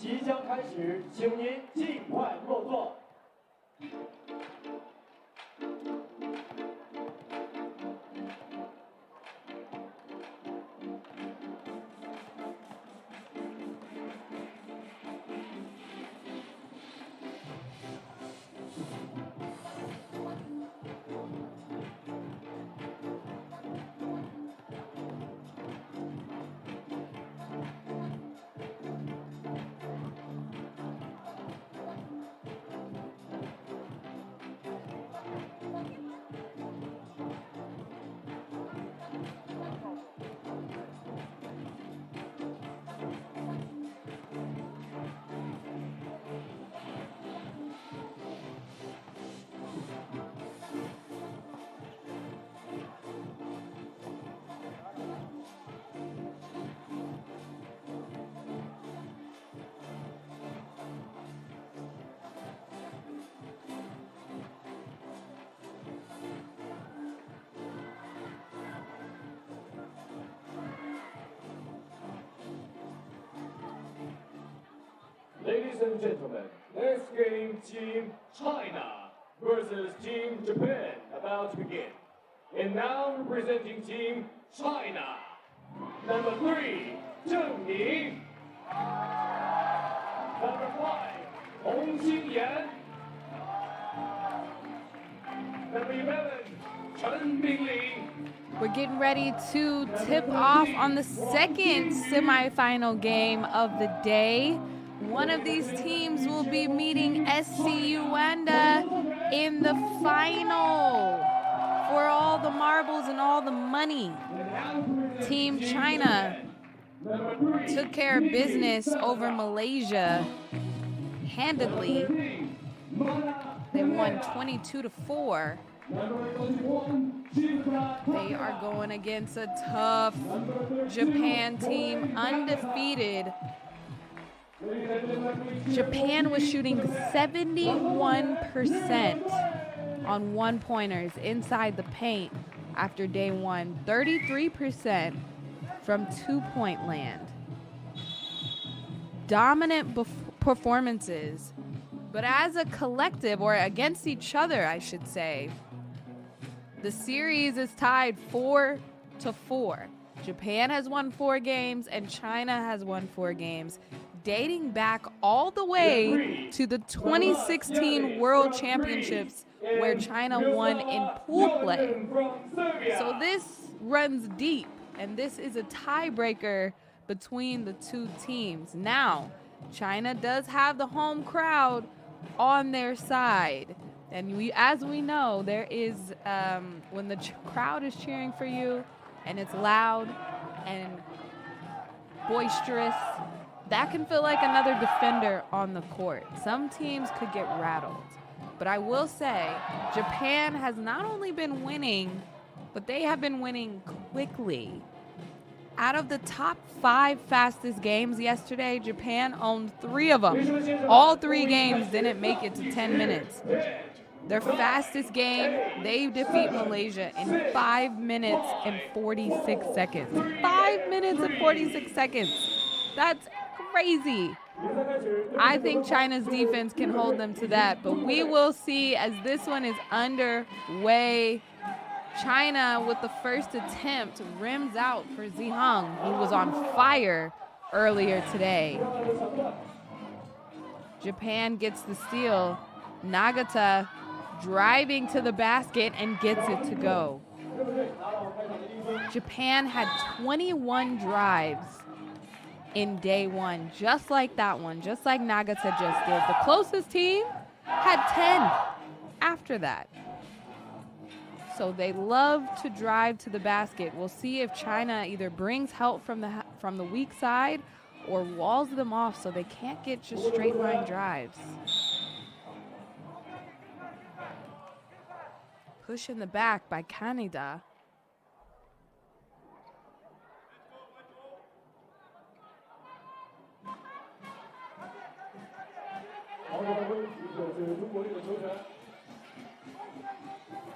即将开始，请您尽快落座。Ladies and gentlemen, next game Team China versus Team Japan about to begin. And now representing Team China, number 3, Zheng Ning. Number 5, Hong Xinyan. Number 11, Chen Mingli. We're getting ready to tip off on the second semifinal game of the day. One of these teams will be meeting SC Yuanda in the final for all the marbles and all the money. Team China took care of business over Malaysia handedly. They won 22-4. They are going against a tough Japan team, undefeated. Japan was shooting 71% on one-pointers inside the paint after day one, 33% from two-point land. Dominant performances, but as a collective, or against each other, I should say, the series is tied 4-4. Japan has won 4 games and China has won 4 games, dating back all the way to the 2016 World Championships where China won in pool play. So this runs deep, and this is a tiebreaker between the two teams. Now, China does have the home crowd on their side. And as we know, there is, when the crowd is cheering for you and it's loud and boisterous, that can feel like another defender on the court. Some teams could get rattled. But I will say, Japan has not only been winning, but they have been winning quickly. Out of the top 5 fastest games yesterday, Japan owned 3 of them. All 3 games didn't make it to 10 minutes. Their fastest game, they defeat Malaysia in 5 minutes and 46 seconds. 5 minutes and 46 seconds. That's crazy. I think China's defense can hold them to that, but we will see as this one is underway. China, with the first attempt, rims out for Zihang, who was on fire earlier today. Japan gets the steal. Nagata driving to the basket and gets it to go. Japan had 21 drives in day one, just like that one, just like Nagata just did. The closest team had 10 after that. So they love to drive to the basket. We'll see if China either brings help from the weak side or walls them off so they can't get just straight line drives. Push in the back by Kaneda.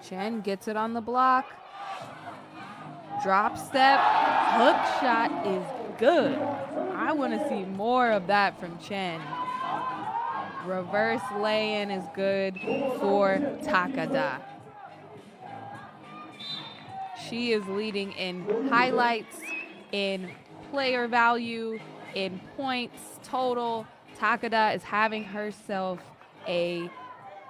Chen gets it on the block. Drop step, hook shot is good. I want to see more of that from Chen. Reverse lay-in is good for Takada. She is leading in highlights, in player value, in points total. Takada is having herself a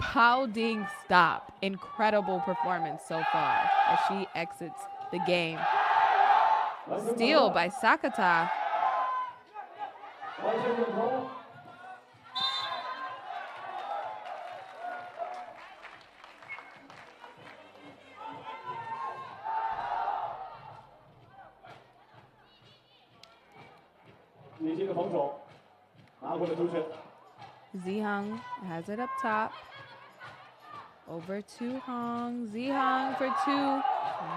Baoding stop. Incredible performance so far as she exits the game. Steal by Sakata. Zihang has it up top. Over to Hong. Zihang for two.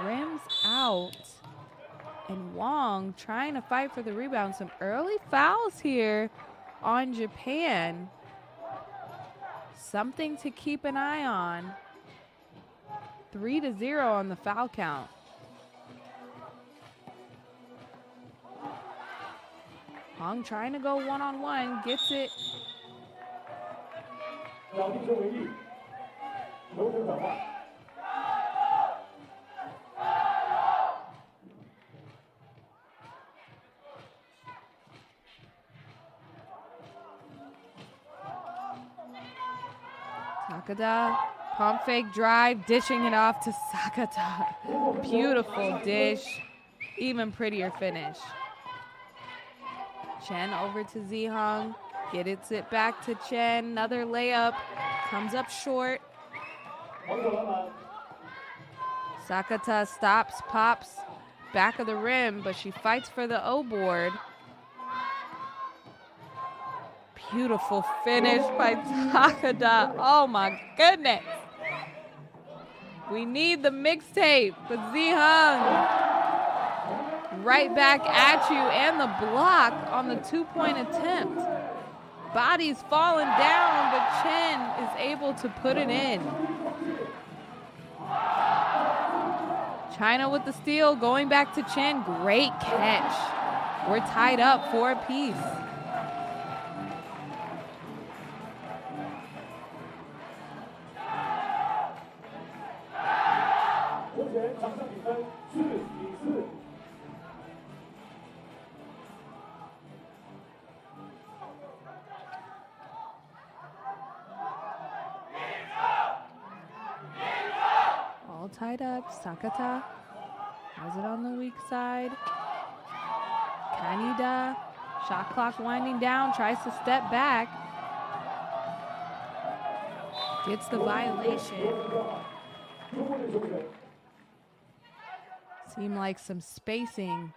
Rims out. And Wong trying to fight for the rebound. Some early fouls here on Japan. Something to keep an eye on. 3-0 on the foul count. Hong trying to go one-on-one, gets it. Takada, pump fake drive, dishing it off to Sakata. Beautiful dish, even prettier finish. Chen over to Zihang, gets it back to Chen, another layup, comes up short. Sakata stops, pops, back of the rim, but she fights for the O board. Beautiful finish by Takada. Oh my goodness. We need the mixtape, but Zihang right back at you, and the block on the two-point attempt. Body's falling down, but Chen is able to put it in. China with the steal, going back to Chen. Great catch. We're tied up 4 apiece. All tied up. Sakata has it on the weak side. Kaneda, shot clock winding down, tries to step back. Gets the violation. Seemed like some spacing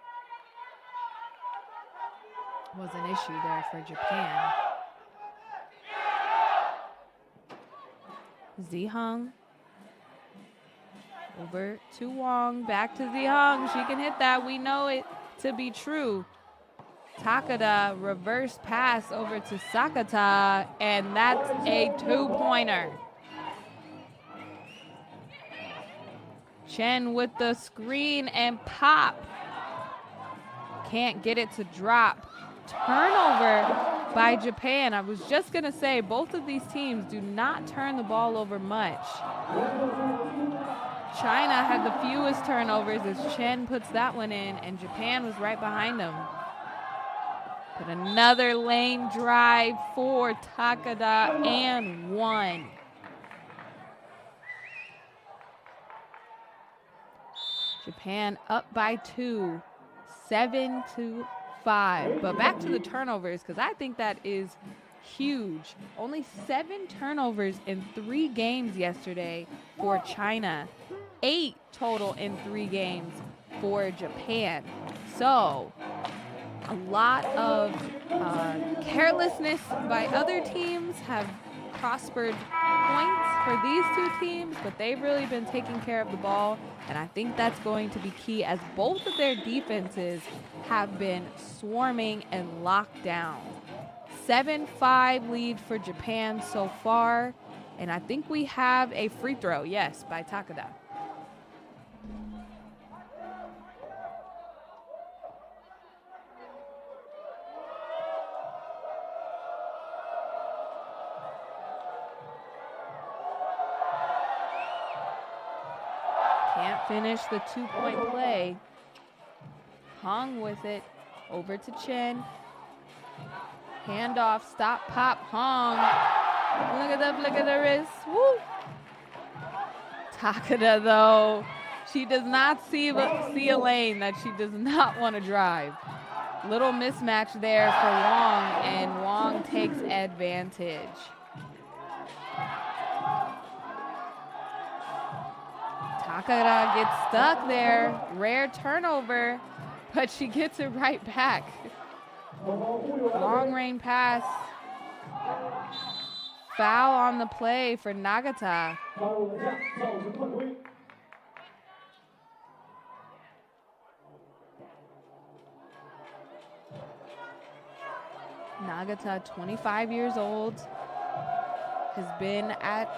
was an issue there for Japan. Zihang over to Wong, back to Zihang. She can hit that. We know it to be true. Takada reverse pass over to Sakata, and that's a 2-pointer. Chen with the screen and pop. Can't get it to drop. Turnover by Japan. I was just going to say, both of these teams do not turn the ball over much. China had the fewest turnovers as Chen puts that one in, and Japan was right behind them. But another lane drive for Takada and one. Japan up by 2, 7-5. But back to the turnovers, because I think that is huge. Only 7 turnovers in 3 games yesterday for China. 8 total in 3 games for Japan. So a lot of carelessness by other teams have prospered points for these 2 teams, but they've really been taking care of the ball, and I think that's going to be key as both of their defenses have been swarming and locked down. 7-5 lead for Japan so far, and I think we have a free throw, yes, by Takada. Can't finish the 2-point play. Hong with it. Over to Chen. Handoff, stop, pop, Hong. Look at the flick of the wrist. Woo! Takada, though, she does not see a lane that she does not want to drive. Little mismatch there for Wong, and Wong takes advantage. Takada gets stuck there. Rare turnover, but she gets it right back. Long range pass. Foul on the play for Nagata. Nagata, 25 years old, has been at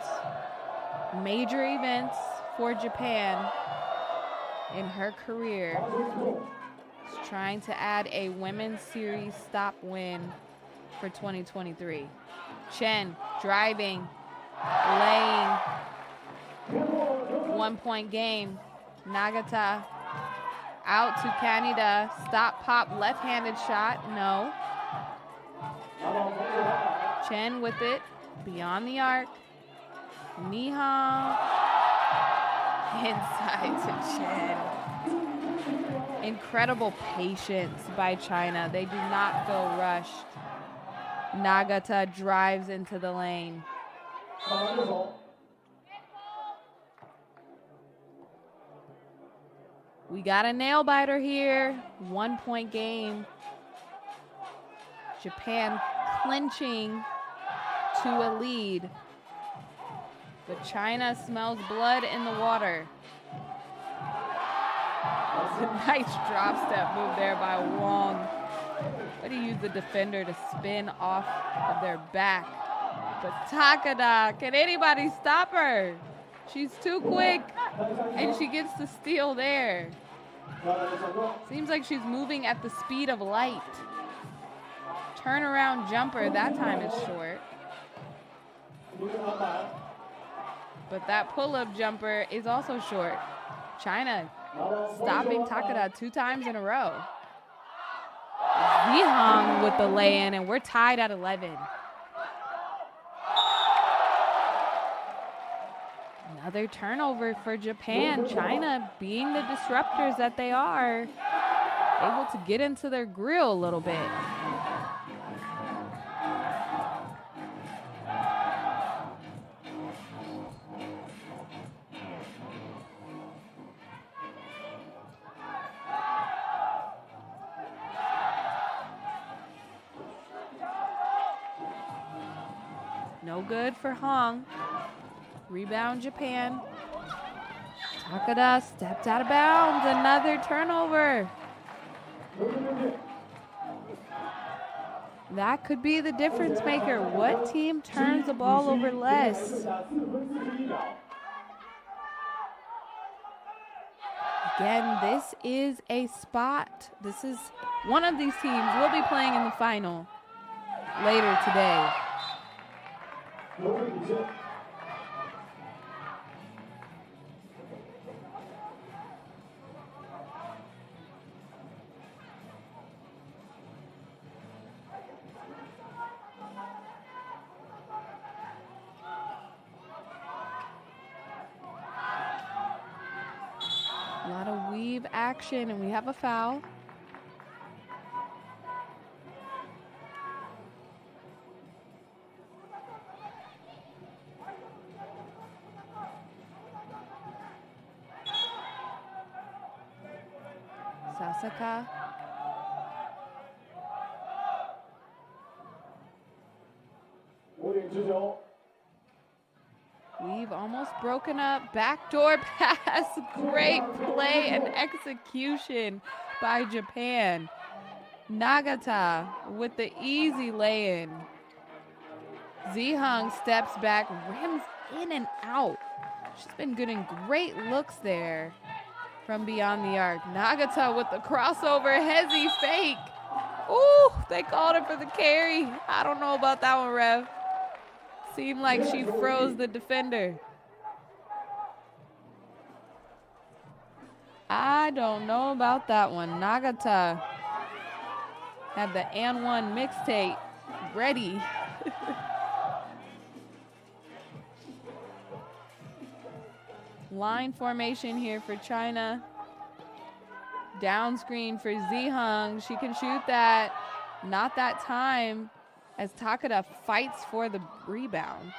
major events for Japan in her career. She's trying to add a women's series stop win for 2023. Chen driving, laying, 1-point game. Nagata out to Kaneda, stop, pop, left-handed shot, no. Chen with it, beyond the arc. Nihong, inside to Chen. Incredible patience by China. They do not feel rushed. Nagata drives into the lane. We got a nail biter here. 1-point game. Japan clinching to a lead. But China smells blood in the water. It's a nice drop step move there by Wong. But he used the defender to spin off of their back. But Takada, can anybody stop her? She's too quick, and she gets the steal there. Seems like she's moving at the speed of light. Turnaround jumper, that time is short. But that pull-up jumper is also short. China stopping Takada 2 times in a row. Zihong with the lay-in, and we're tied at 11. Another turnover for Japan. China, being the disruptors that they are, able to get into their grill a little bit. No good for Hong. Rebound Japan. Takada stepped out of bounds. Another turnover. That could be the difference maker. What team turns the ball over less? Again, this is a spot. This is one of these teams will be playing in the final later today. A lot of weave action, and we have a foul. Sasaka. We've almost broken up. Backdoor pass. Great play and execution by Japan. Nagata with the easy lay-in. Zihong steps back, rims in and out. She's been getting great looks there from beyond the arc. Nagata with the crossover, hezzy fake. Ooh, they called her for the carry. I don't know about that one, ref. Seemed like she froze the defender. I don't know about that one. Nagata had the and one mixtape ready. Line formation here for China. Down screen for Ziheng. She can shoot that. Not that time as Takada fights for the rebound.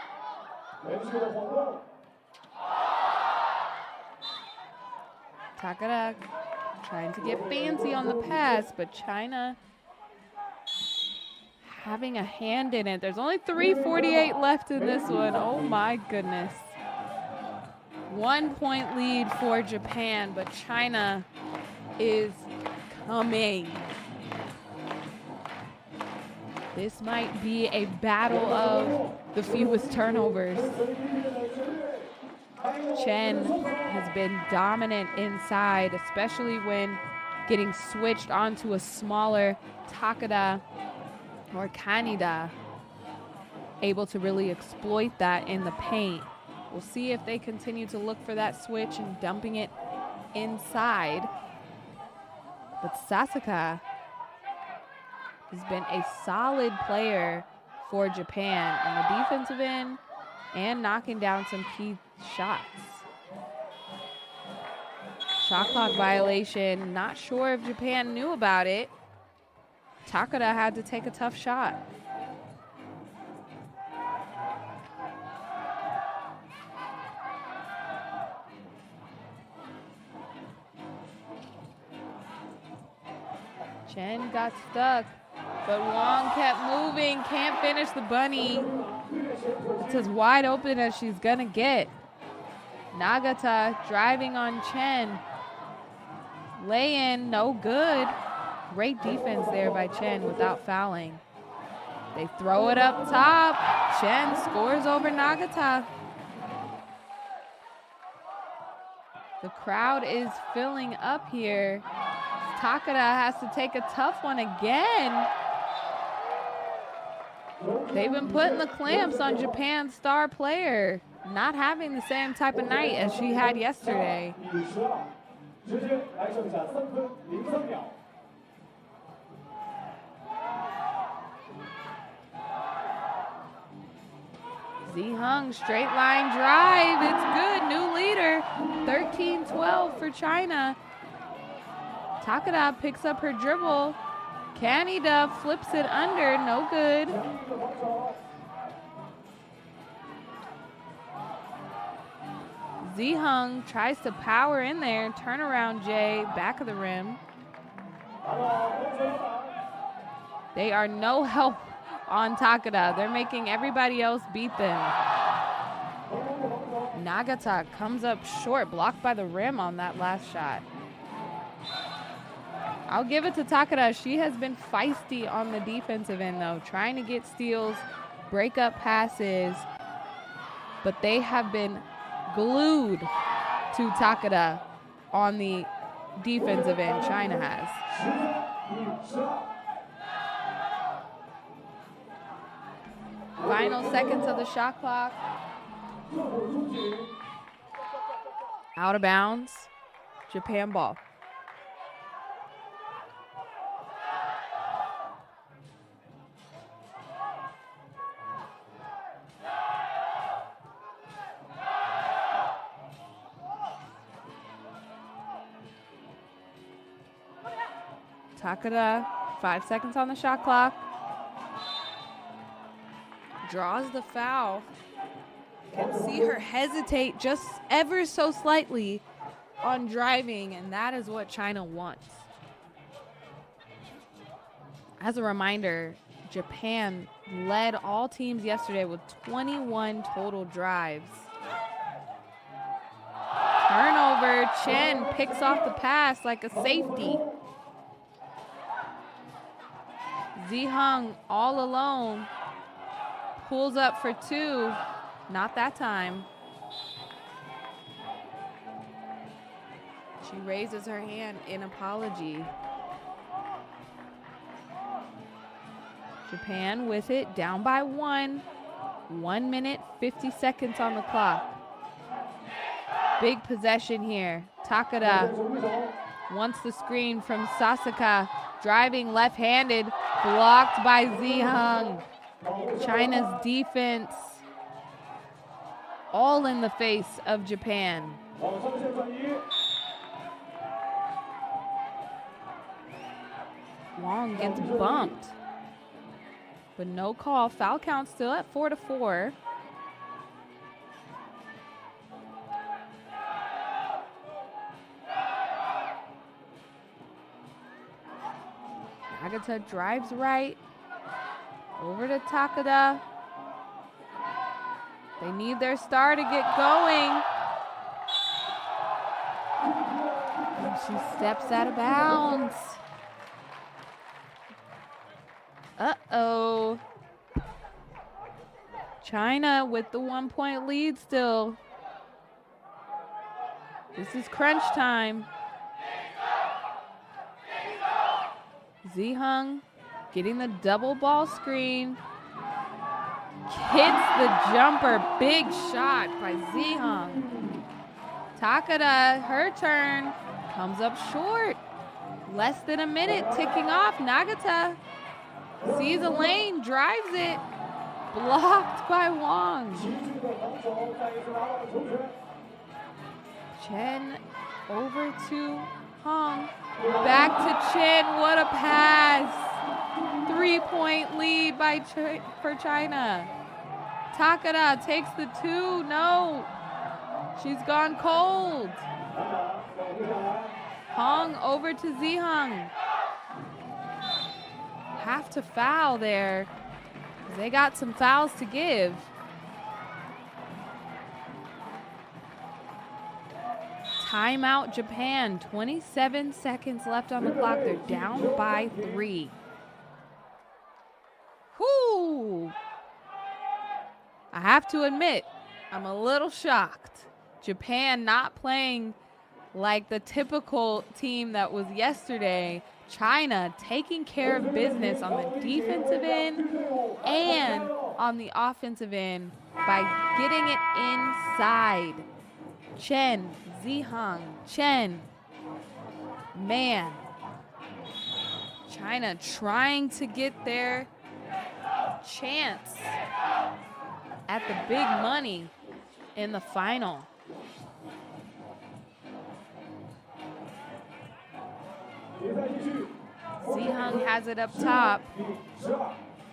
Takada trying to get fancy on the pass, but China having a hand in it. There's only 3:48 left in this one. Oh my goodness. 1 point lead for Japan, but China is coming. This might be a battle of the fewest turnovers. Chen has been dominant inside, especially when getting switched onto a smaller Takada or Kaneda, able to really exploit that in the paint. We'll see if they continue to look for that switch and dumping it inside. But Sasaka has been a solid player for Japan on the defensive end and knocking down some key shots. Shot clock violation. Not sure if Japan knew about it. Takada had to take a tough shot. Chen got stuck, but Wong kept moving. Can't finish the bunny. It's as wide open as she's gonna get. Nagata driving on Chen. Lay in, no good. Great defense there by Chen without fouling. They throw it up top. Chen scores over Nagata. The crowd is filling up here. Takada has to take a tough one again. They've been putting the clamps on Japan's star player, not having the same type of night as she had yesterday. Ziheng straight line drive. It's good. New leader. 13-12 for China. Takada picks up her dribble. Kaneda flips it under. No good. Ziheng tries to power in there. Turnaround J, back of the rim. They are no help on Takada. They're making everybody else beat them. Nagata comes up short, blocked by the rim on that last shot. I'll give it to Takada. She has been feisty on the defensive end, though, trying to get steals, break up passes, but they have been glued to Takada on the defensive end. China has. Final seconds of the shot clock. Out of bounds. Japan ball. Takada, 5 seconds on the shot clock. Draws the foul. Can see her hesitate just ever so slightly on driving, and that is what China wants. As a reminder, Japan led all teams yesterday with 21 total drives. Turnover, Chen picks off the pass like a safety. Ziheng all alone, pulls up for two, not that time. She raises her hand in apology. Japan with it, down by 1. 1 minute, 50 seconds on the clock. Big possession here. Takada wants the screen from Sasaka. Driving left-handed, blocked by Zihang. China's defense all in the face of Japan. Wong gets bumped, but no call. Foul count still at 4-4. Nagata drives right over to Takada. They need their star to get going. And she steps out of bounds. Uh-oh. China with the 1-point lead still. This is crunch time. Zihang getting the double ball screen. Hits the jumper. Big shot by Zihang. Takada, her turn. Comes up short. Less than a minute ticking off. Nagata sees a lane, drives it. Blocked by Wong. Chen over to Hong. Back to Chen. What a pass. 3-point lead for China. Takada takes the 2. No. She's gone cold. Hong over to Zihang. Have to foul there. They got some fouls to give. Timeout Japan. 27 seconds left on the clock. They're down by 3. Whoo! I have to admit, I'm a little shocked. Japan not playing like the typical team that was yesterday. China taking care of business on the defensive end and on the offensive end by getting it inside. Chen, Zihang, Chen. Man. China trying to get their chance at the big money in the final. Zihang has it up top.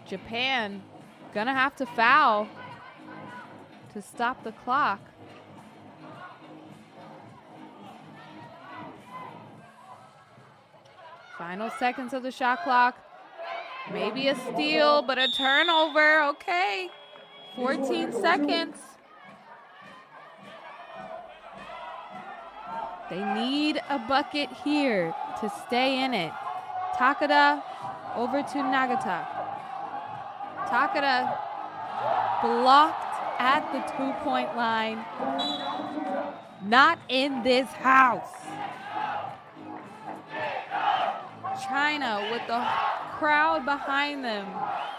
Japan gonna have to foul to stop the clock. Final seconds of the shot clock. Maybe a steal, but a turnover. Okay. 14 seconds. They need a bucket here to stay in it. Takada over to Nagata. Takada blocked at the 2-point line. Not in this house. China with the crowd behind them.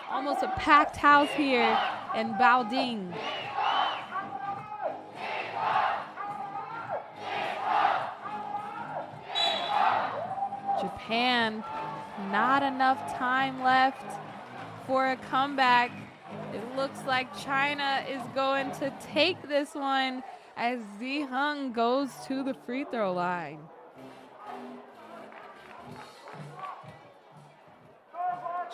Almost a packed house here in Baoding. Japan, not enough time left for a comeback. It looks like China is going to take this one as Zihang goes to the free throw line.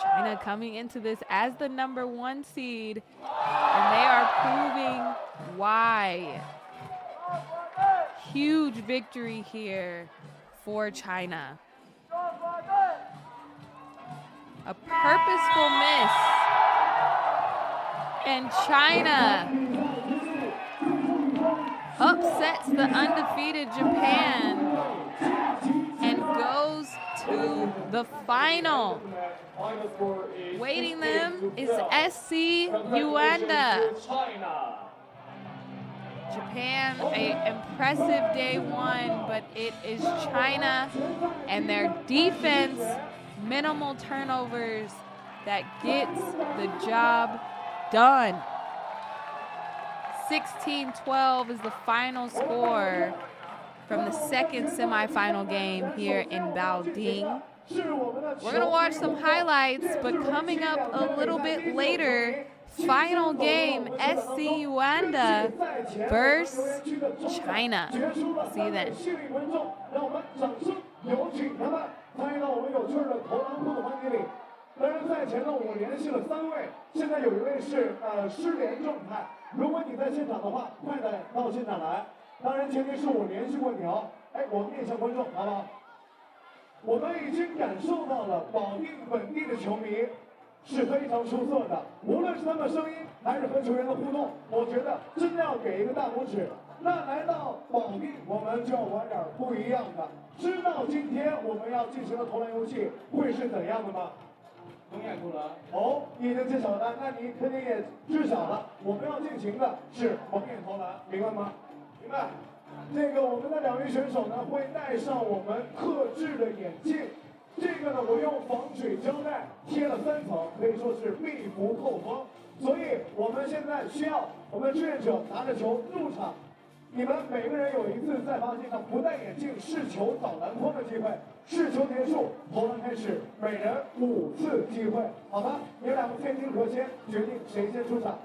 China coming into this as the #1 seed, and they are proving why. Huge victory here for China. A purposeful miss. And China upsets the undefeated Japan and goes to the final. Waiting them is SC Yuanda. Japan, an impressive day 1, but it is China and their defense, minimal turnovers, that gets the job done. 16-12 is the final score from the second semifinal game here in Baoding. We're going to watch some highlights, but coming up a little bit later, final game, SC Yuanda versus China. See you then. 当然，赛前呢，我联系了3位，现在有一位是失联状态。如果你在现场的话，快点到现场来。当然，前提是我联系过你哦。哎，我面向观众，好不好？我们已经感受到了保定本地的球迷是非常出色的，无论是他们声音还是和球员的互动，我觉得真的要给一个大拇指。那来到保定，我们就要玩点不一样的。知道今天我们要进行的投篮游戏会是怎样的吗？ 东亚投篮哦，你已经揭晓了，那你肯定也知晓了。我们要进行的是蒙眼投篮，明白吗？明白。这个我们的2位选手呢会戴上我们特制的眼镜，这个呢我用防水胶带贴了3层，可以说是密不透风。所以我们现在需要我们志愿者拿着球入场。 你们每个人有一次在发现上不戴眼镜试球找篮筐的机会，试球结束，投篮开始，每人5次机会，好吧？你们2个天津和先决定谁先出场。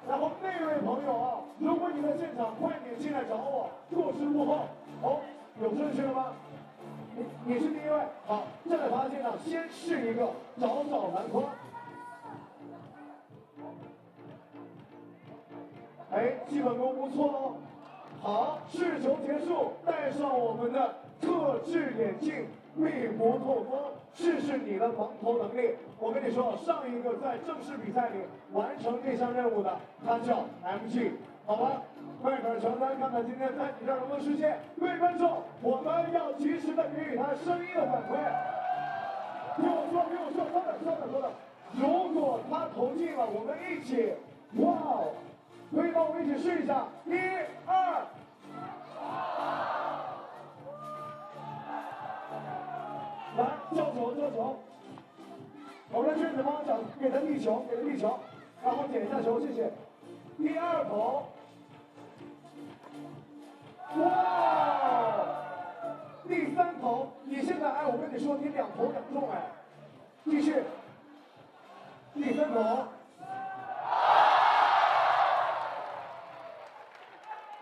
然后那位朋友啊，如果你在现场，快点进来找我，坐视幕后。哦，有顺序了吗？你是第1位，好，站在罚线上先试一个找篮筐。哎，基本功不错哦。 好，试球结束，戴上我们的特制眼镜，密不透风，试试你的防投能力。我跟你说，上一个在正式比赛里完成这项任务的，他叫 MG， 好吧？迈克尔乔丹，看看今天在你这儿能不能实现。各位观众，我们要及时的给予他声音的反馈。听我说，稍等。如果他投进了，我们一起，哇哦！ 可以帮我们一起试一下，1、2。来，交球。我们的志愿者帮我讲，给他递球，然后捡一下球，谢谢。第2投。哇！第3投，你现在我跟你说，你2投2中哎。继续。第3投。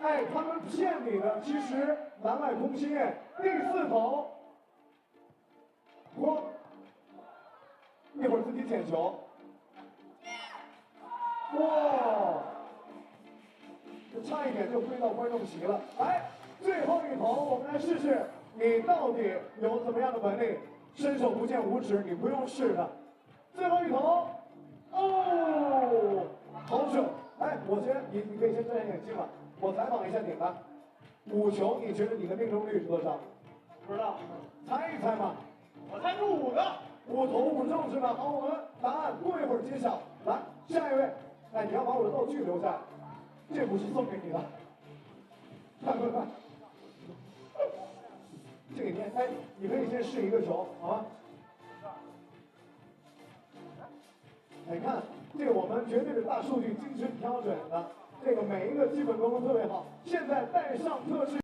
哎，他们骗你的，其实篮外空心哎。第4投，一会儿自己捡球。哇，这差一点就飞到观众席了。来，最后一投，我们来试试你到底有怎么样的本领。伸手不见五指，你不用试的。最后一投，哦，好准！哎，你可以先摘下眼镜了。 我采访一下你们，5球，你觉得你的命中率是多少？不知道，猜一猜嘛。我猜是5个，5投5中是吧？好，我们答案过一会儿揭晓。来，下一位，哎，你要把我的道具留下，这不是送给你的。快！这给你，哎，你可以先试一个球，好吗？哎，看，这个我们绝对是大数据精准挑选的。 这个每一个基本功都特别好，现在带上特制。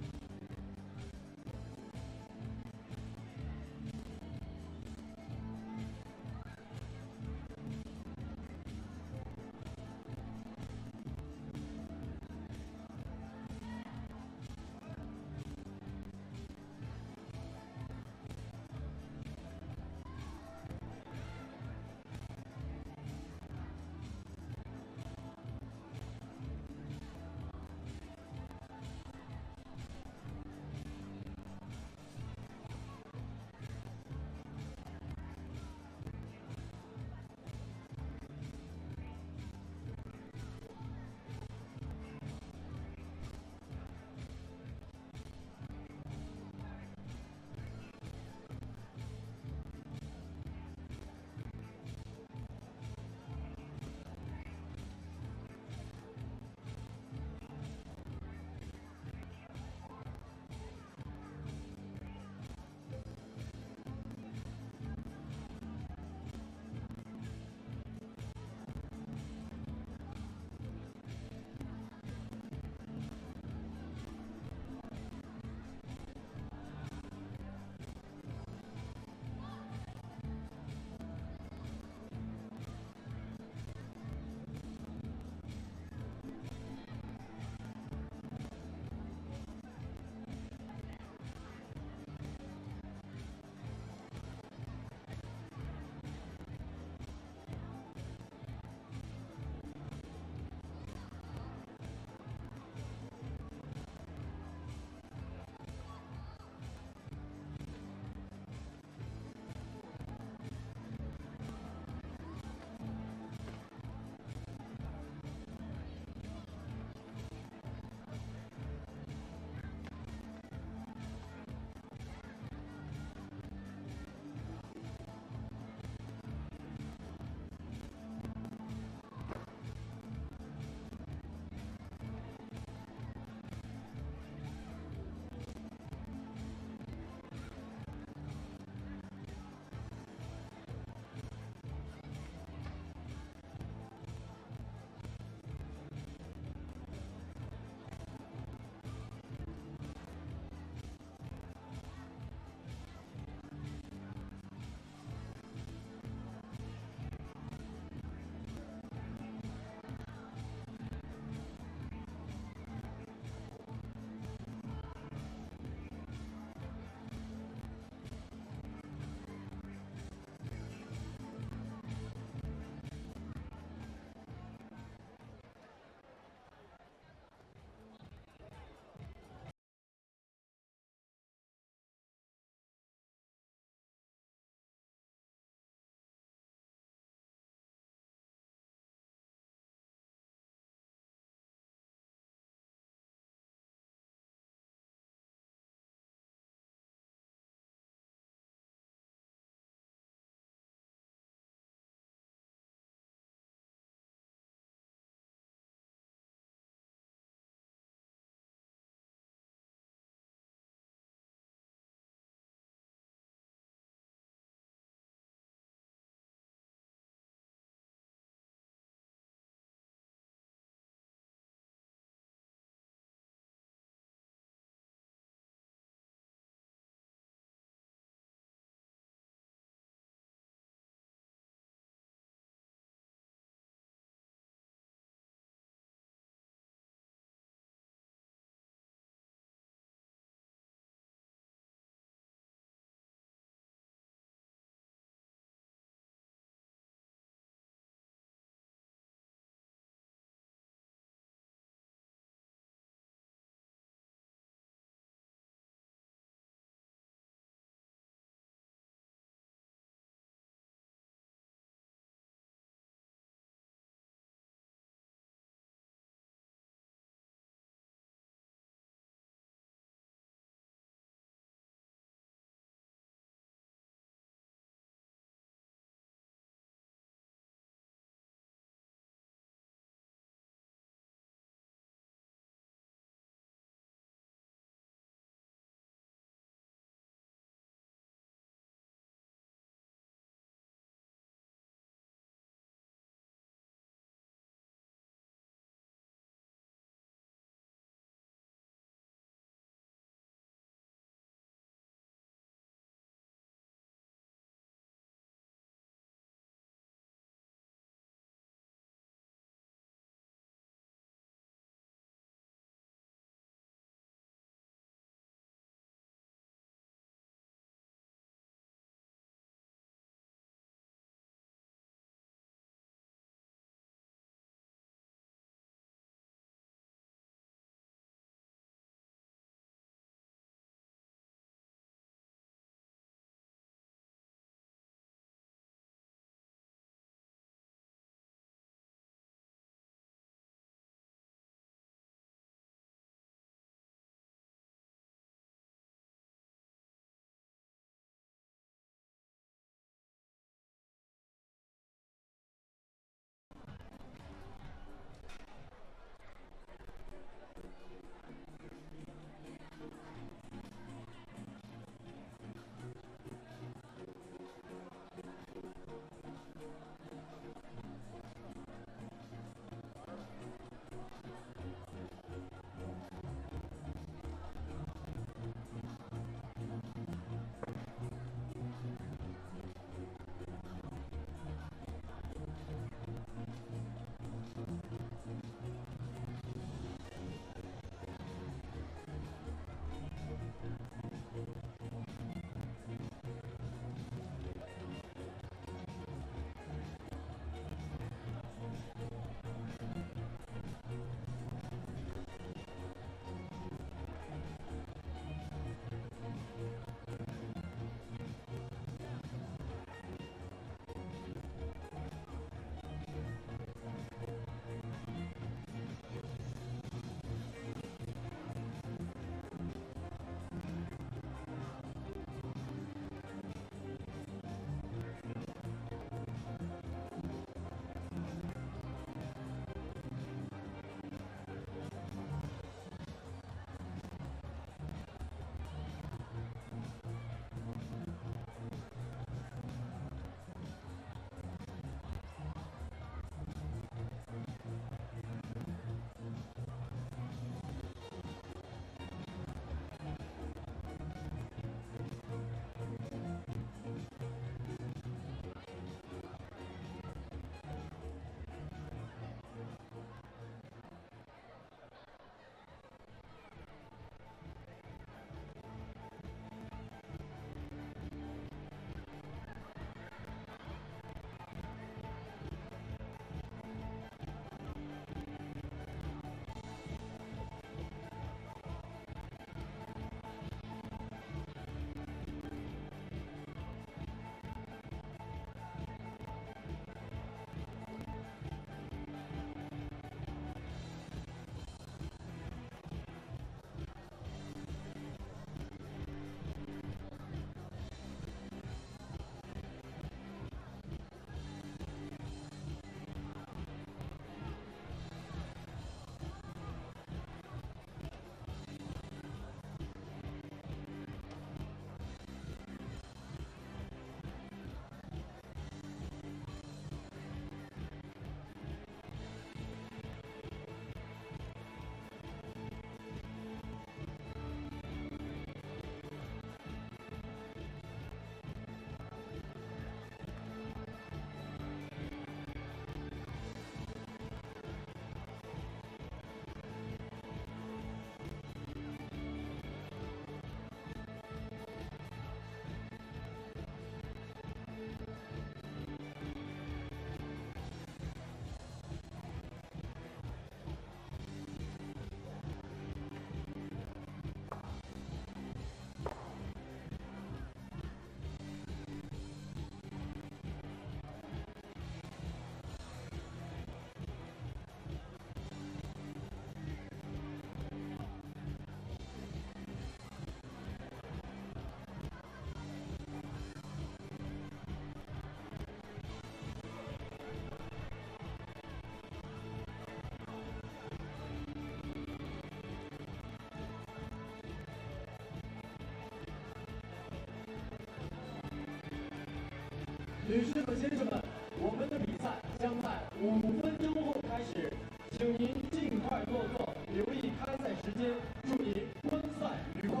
女士们、先生们，我们的比赛将在5分钟后开始，请您尽快落座，留意开赛时间，祝您观赛愉快。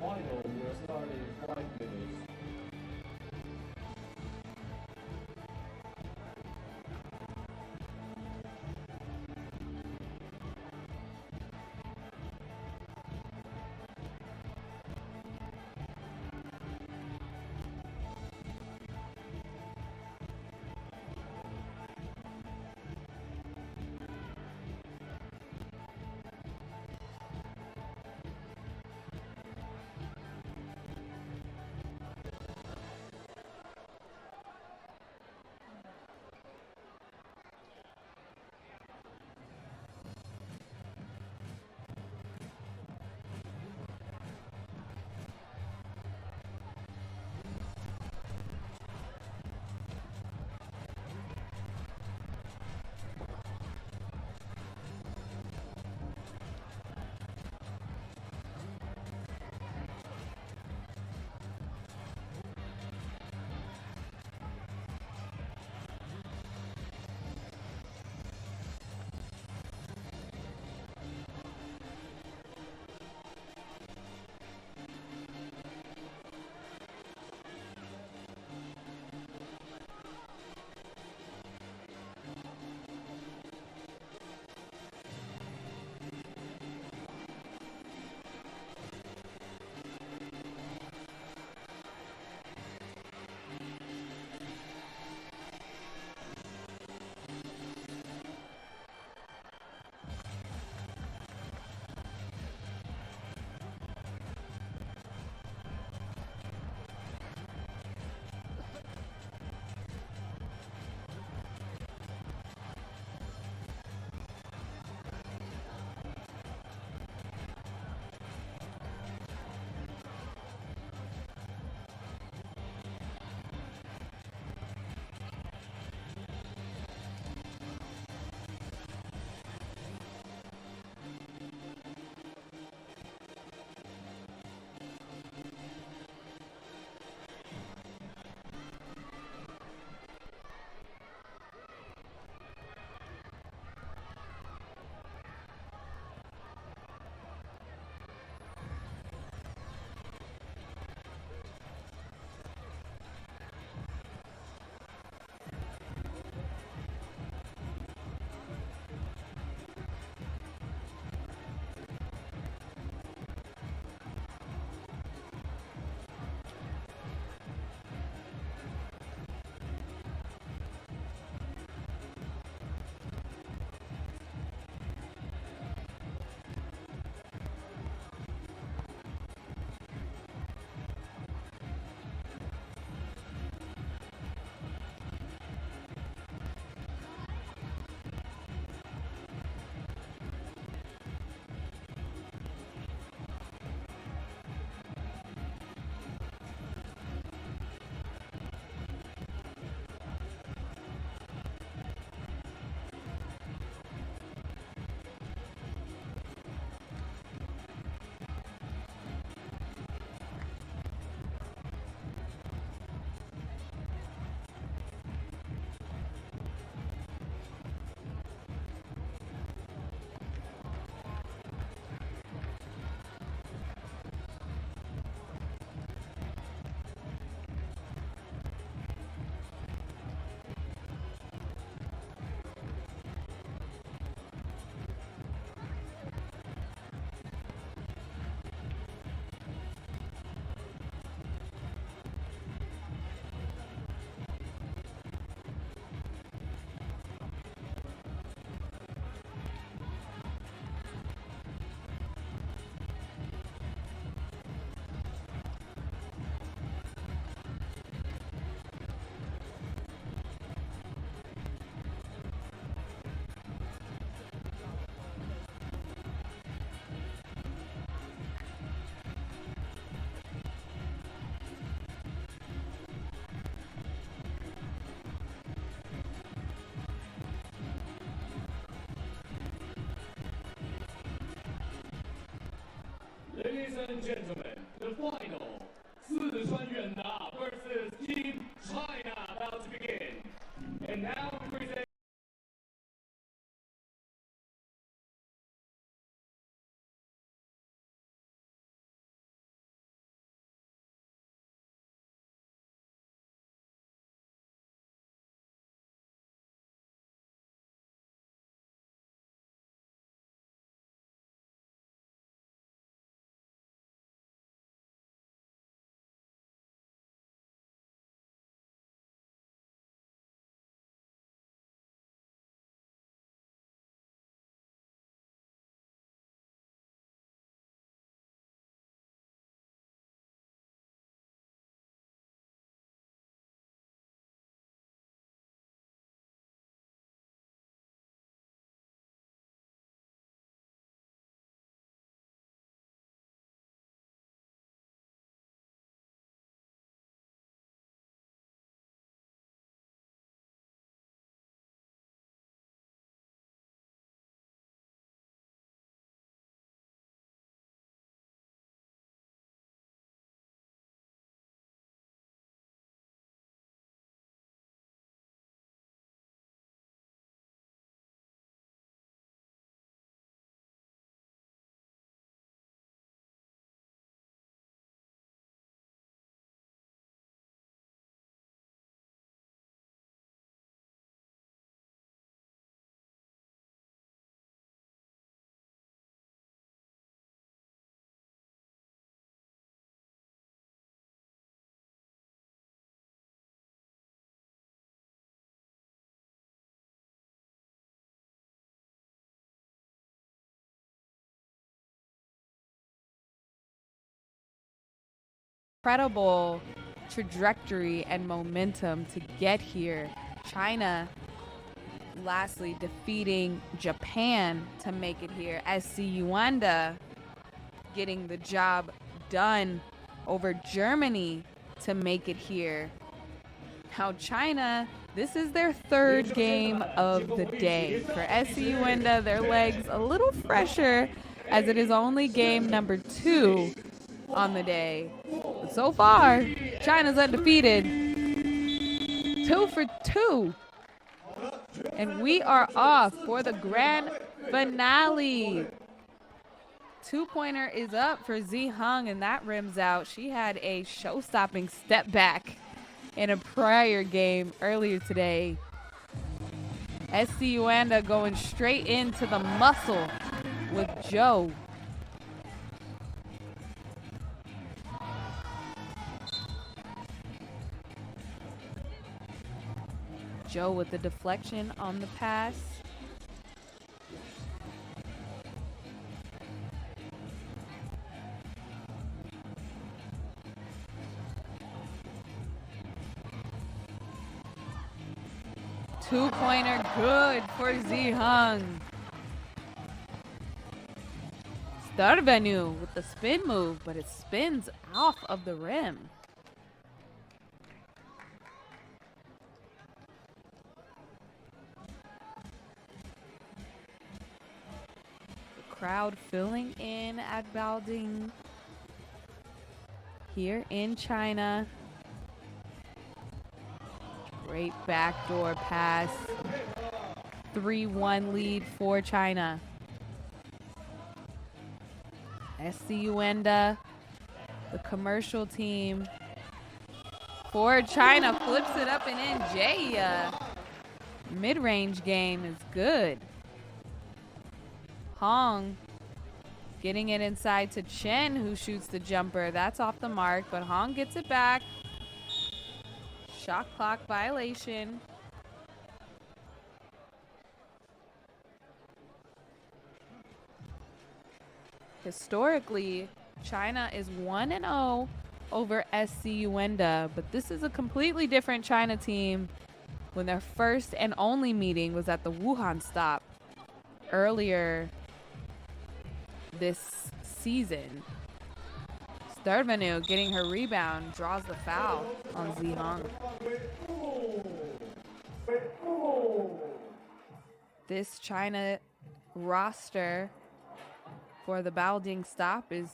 Final will start in 5 minutes. Ladies and gentlemen, the final, 四川远拿 versus Team China, about incredible trajectory and momentum to get here. China lastly defeating Japan to make it here. SC Yuanda getting the job done over Germany to make it here. Now China, this is their third game of the day. For SC Yuanda, their legs a little fresher as it is only game number 2 on the day. But so far, China's undefeated. 2 for 2. And we are off for the grand finale. 2-pointer is up for Zi Hung, and that rims out. She had a show-stopping step back in a prior game earlier today. SC Yuanda going straight into the muscle with Joe. Joe with the deflection on the pass. Two-pointer good for Zi Hung. Starvenu with the spin move, but it spins off of the rim. The crowd filling in at Baoding here in China. Great backdoor pass. 3-1 lead for China. SC Yuanda, the commercial team for China, flips it up and in. Jay, mid-range game is good. Hong getting it inside to Chen, who shoots the jumper. That's off the mark, but Hong gets it back. Shot clock violation. Historically, China is 1-0 over SC Yuanda, but this is a completely different China team when their first and only meeting was at the Wuhan stop earlier this season. Starvenu getting her rebound, draws the foul on Zi Hong. This China roster for the Baoding stop is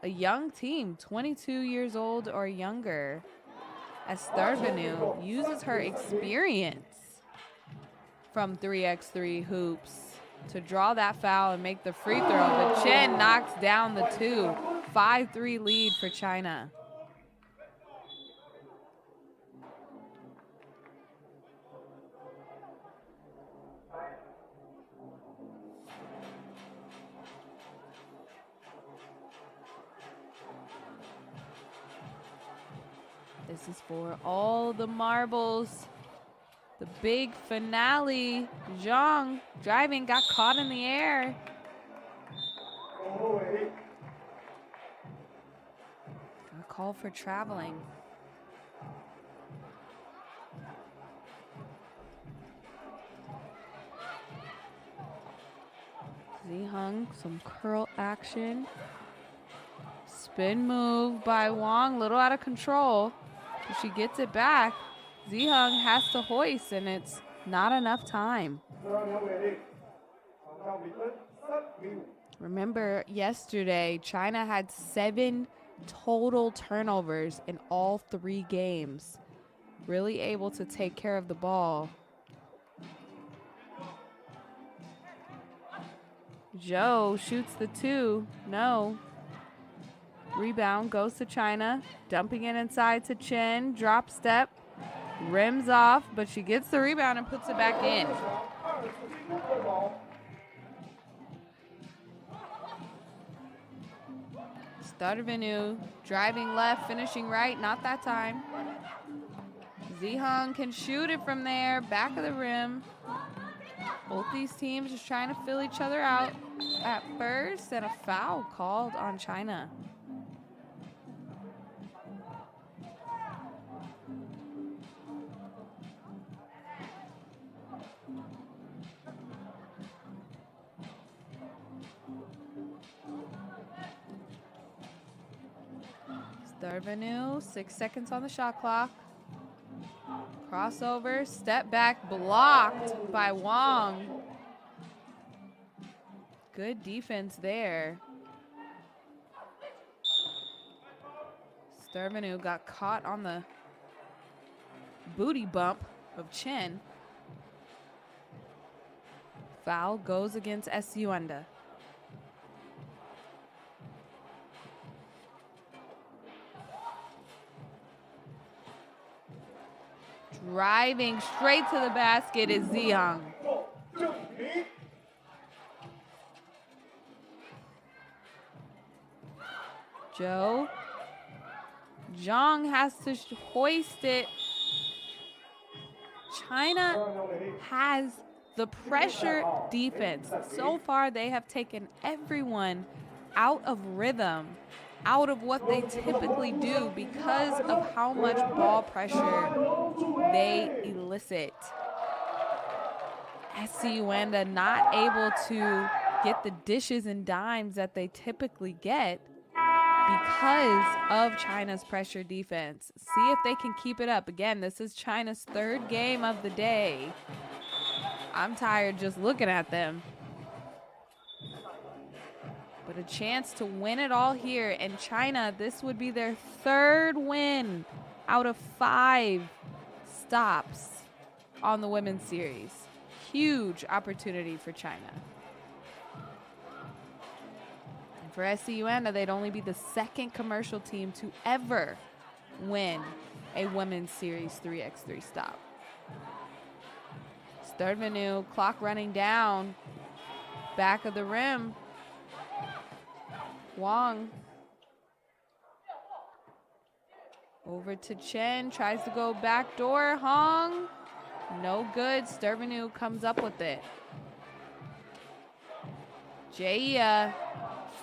a young team, 22 years old or younger, as Starvenu uses her experience from 3x3 hoops to draw that foul and make the free throw, but Chen knocks down the 2. 5-3 lead for China. This is for all the marbles. The big finale. Zhang driving, got caught in the air. A call for traveling. Zi Hung, some curl action. Spin move by Wang, little out of control. She gets it back. Zi Hung has to hoist, and it's not enough time. Remember yesterday, China had 7 total turnovers in all 3 games. Really able to take care of the ball. Zhou shoots the 2. No. Rebound goes to China. Dumping it inside to Chen. Drop step. Rims off, but she gets the rebound and puts it back in. Starvenu driving left, finishing right. Not that time. Zi Hung can shoot it from there. Back of the rim. Both these teams just trying to fill each other out at first, and a foul called on China. Stervanu, 6 seconds on the shot clock. Crossover, step back, blocked by Wang. Good defense there. Stervanu got caught on the booty bump of Chen. Foul goes against Yuanda. Driving straight to the basket is Ziyang. Zhou. Zhang has to hoist it. China has the pressure defense. So far, they have taken everyone out of rhythm, out of what they typically do because of how much ball pressure they elicit. Yuanda not able to get the dishes and dimes that they typically get because of China's pressure defense. See if they can keep it up. Again, this is China's 3rd game of the day. I'm tired just looking at them. But a chance to win it all here. And China, this would be their 3rd win out of 5 stops on the women's series. Huge opportunity for China. And for Yuanda, they'd only be the 2nd commercial team to ever win a women's series 3x3 stop. Stervanu, clock running down. Back of the rim. Wang. Over to Chen, tries to go backdoor. Hong, no good. Stervanu comes up with it. Jia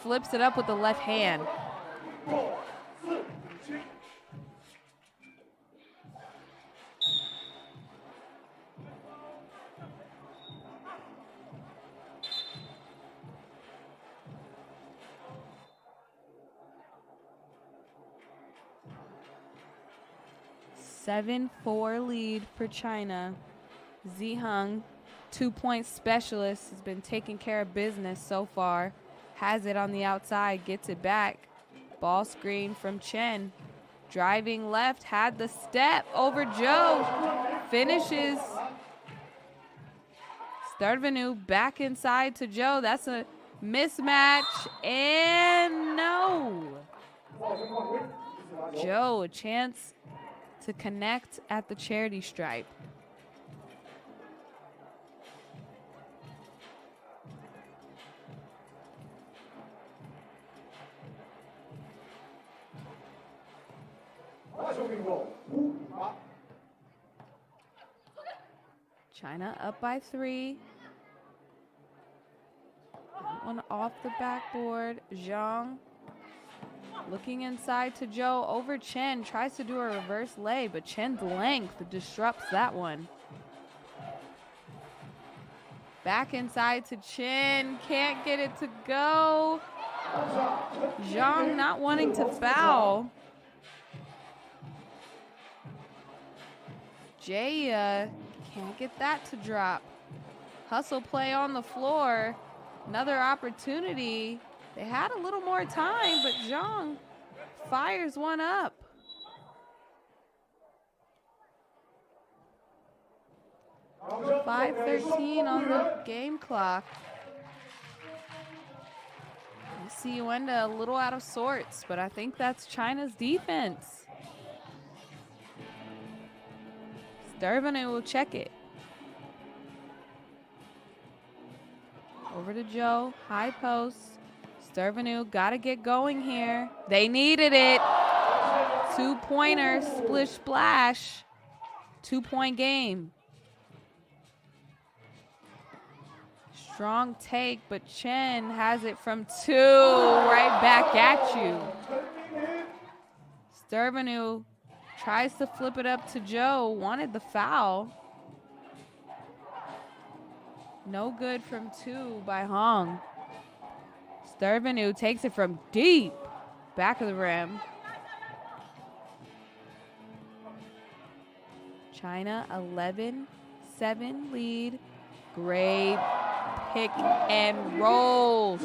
flips it up with the left hand. Seven-4 lead for China. Ziheng, 2-point specialist, has been taking care of business so far. Has it on the outside, gets it back. Ball screen from Chen. Driving left, had the step over Zhou. Finishes. Stervanu back inside to Zhou. That's a mismatch, and no. Zhou, a chance to connect at the charity stripe. China up by 3. That one off the backboard. Zhang looking inside to Zhou over Chen. Tries to do a reverse lay, but Chen's length disrupts that one. Back inside to Chen. Can't get it to go. Zhang not wanting to foul. Jia can't get that to drop. Hustle play on the floor. Another opportunity. They had a little more time, but Zhang fires one up. .513 on the game clock. I see Yuanda a little out of sorts, but I think that's China's defense. Stervanu will check it. Over to Zhou, high post. Stervanu got to get going here. They needed it. 2-pointer, splish splash. 2-point game. Strong take, but Chen has it from 2. Right back at you. Stervanu tries to flip it up to Zhou. Wanted the foul. No good from 2 by Hong. Stervanu takes it from deep. Back of the rim. China 11-7 lead. Great pick and roll.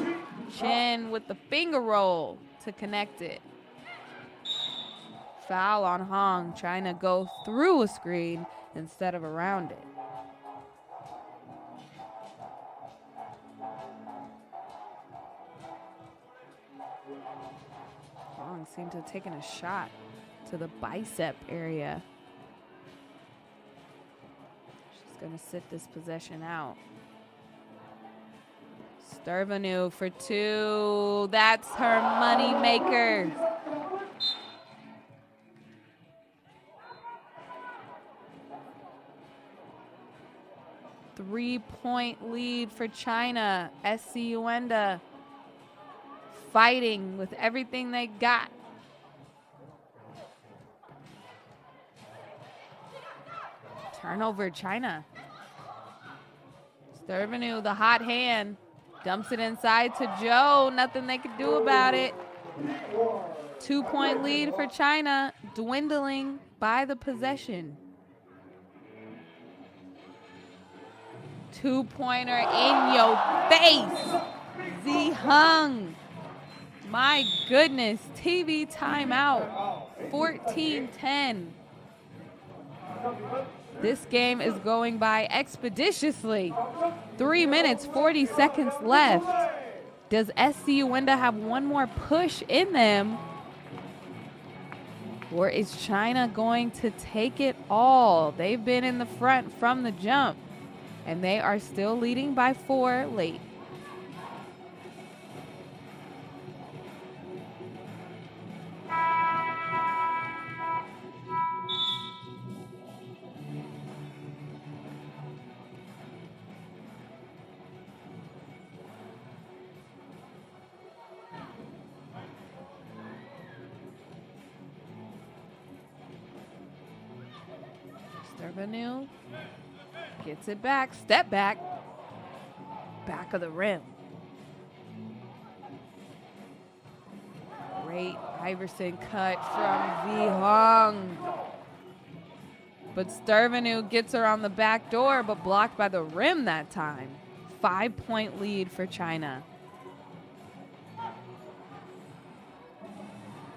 Chen with the finger roll to connect it. Foul on Hong, trying to go through a screen instead of around it. Hong seemed to have taken a shot to the bicep area. She's going to sit this possession out. Stervanu for 2. That's her money maker. Three-point lead for China. SC Yuanda fighting with everything they got. Turnover, China. Stervanu, the hot hand, dumps it inside to Zhou. Nothing they could do about it. 2-point lead for China, dwindling by the possession. Two-pointer in your face. Ziheng. My goodness. TV timeout. 14-10. This game is going by expeditiously. 3 minutes, 40 seconds left. Does SC Yuanda have one more push in them? Or is China going to take it all? They've been in the front from the jump. And they are still leading by 4 late. Stervanu gets it back, step back, back of the rim. Great Iverson cut from Ziheng. But Stervanu gets her on the back door, but blocked by the rim that time. 5-point lead for China.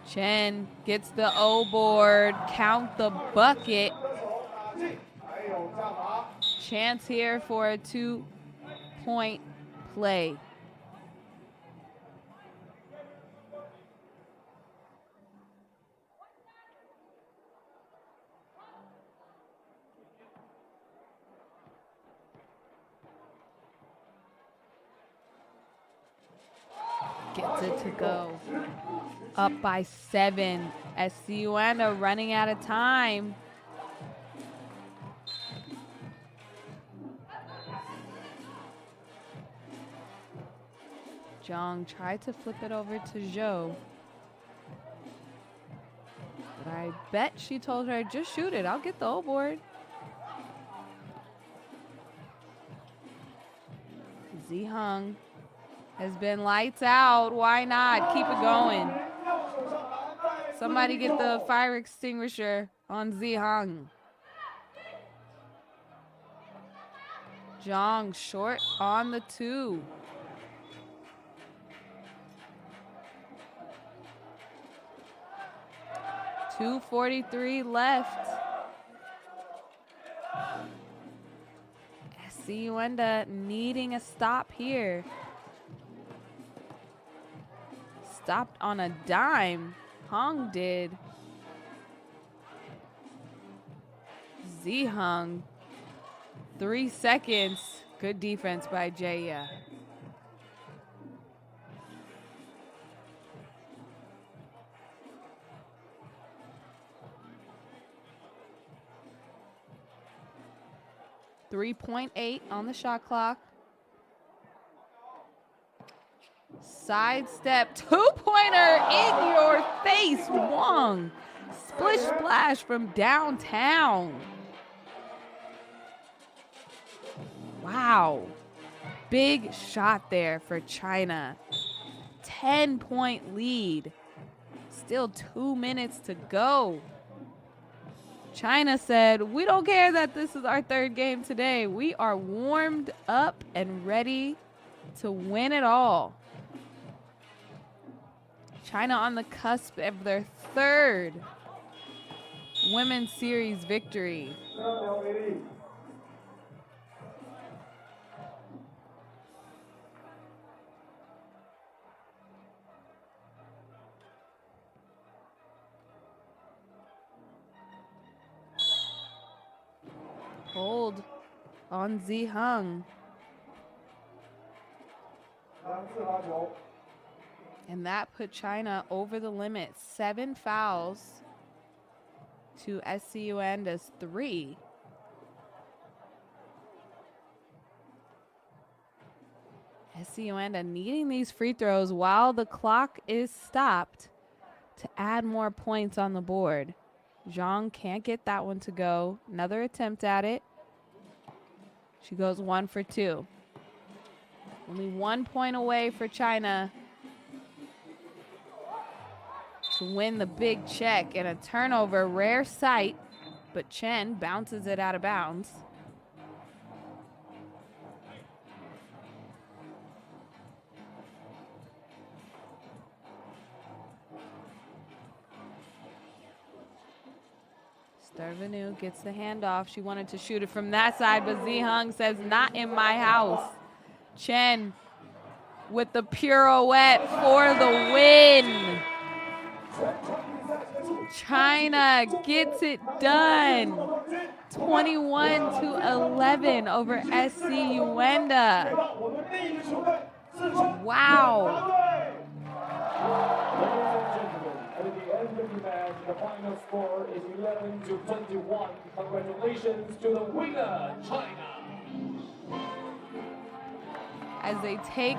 Chen gets the O board, count the bucket. Chance here for a 2-point play. Gets it to go. Up by 7. SC Yuanda running out of time. Zhang tried to flip it over to Zhou. But I bet she told her, just shoot it. I'll get the O board. Ziheng has been lights out. Why not? Keep it going. Somebody get the fire extinguisher on Ziheng. Zhang short on the 2. .243 left. SC Yuanda needing a stop here. Stopped on a dime. Hong did. Ziheng. 3 seconds. Good defense by Jaya. .8 on the shot clock. Sidestep, 2-pointer in your face, Wong. Splish splash from downtown. Wow. Big shot there for China. 10-point lead. Still 2 minutes to go. China said, we don't care that this is our third game today. We are warmed up and ready to win it all. China on the cusp of their third Women's Series victory. Hold on Ziheng. And that put China over the limit. 7 fouls to SC Yuanda's 3. SC Yuanda needing these free throws while the clock is stopped to add more points on the board. Zhang can't get that one to go. Another attempt at it. She goes 1 for 2. Only 1 point away for China to win the big check, and a turnover, rare sight, but Chen bounces it out of bounds. Stervenu gets the handoff. She wanted to shoot it from that side, but Ziheng says, not in my house. Chen with the pirouette for the win. China gets it done. 21-11 over SC Yuanda. Wow. The final score is 11-21. Congratulations to the winner, China. As they take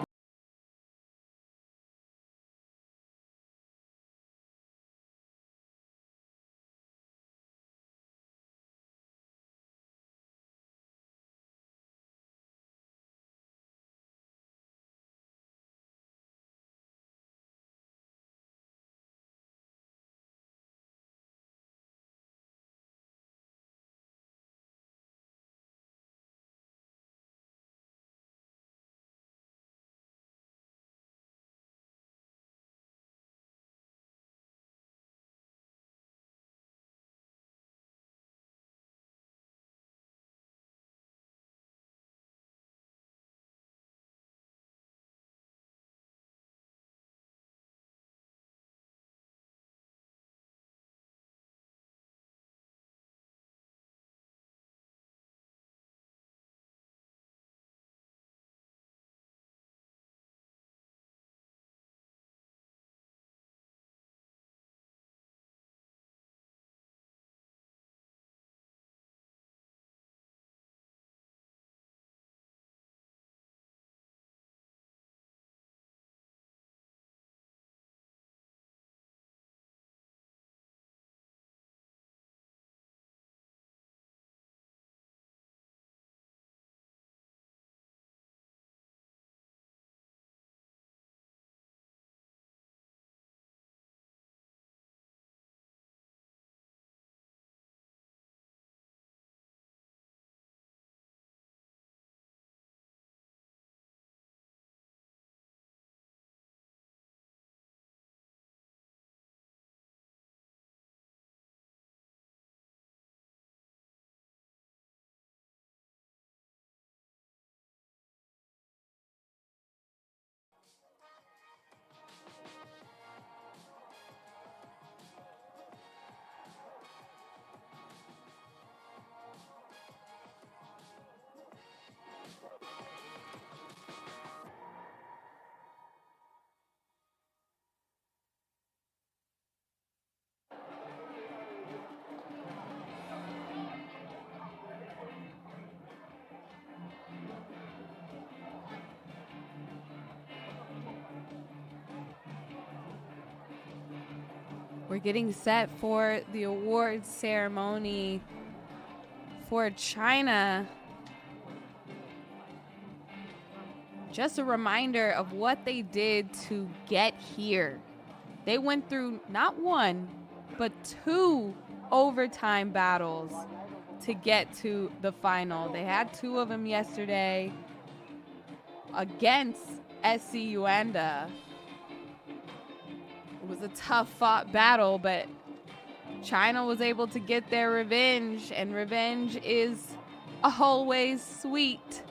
we're getting set for the awards ceremony for China. Just a reminder of what they did to get here. They went through not 1, but 2 overtime battles to get to the final. They had 2 of them yesterday against SC Yuanda. It was a tough fought battle, but China was able to get their revenge, and revenge is always sweet.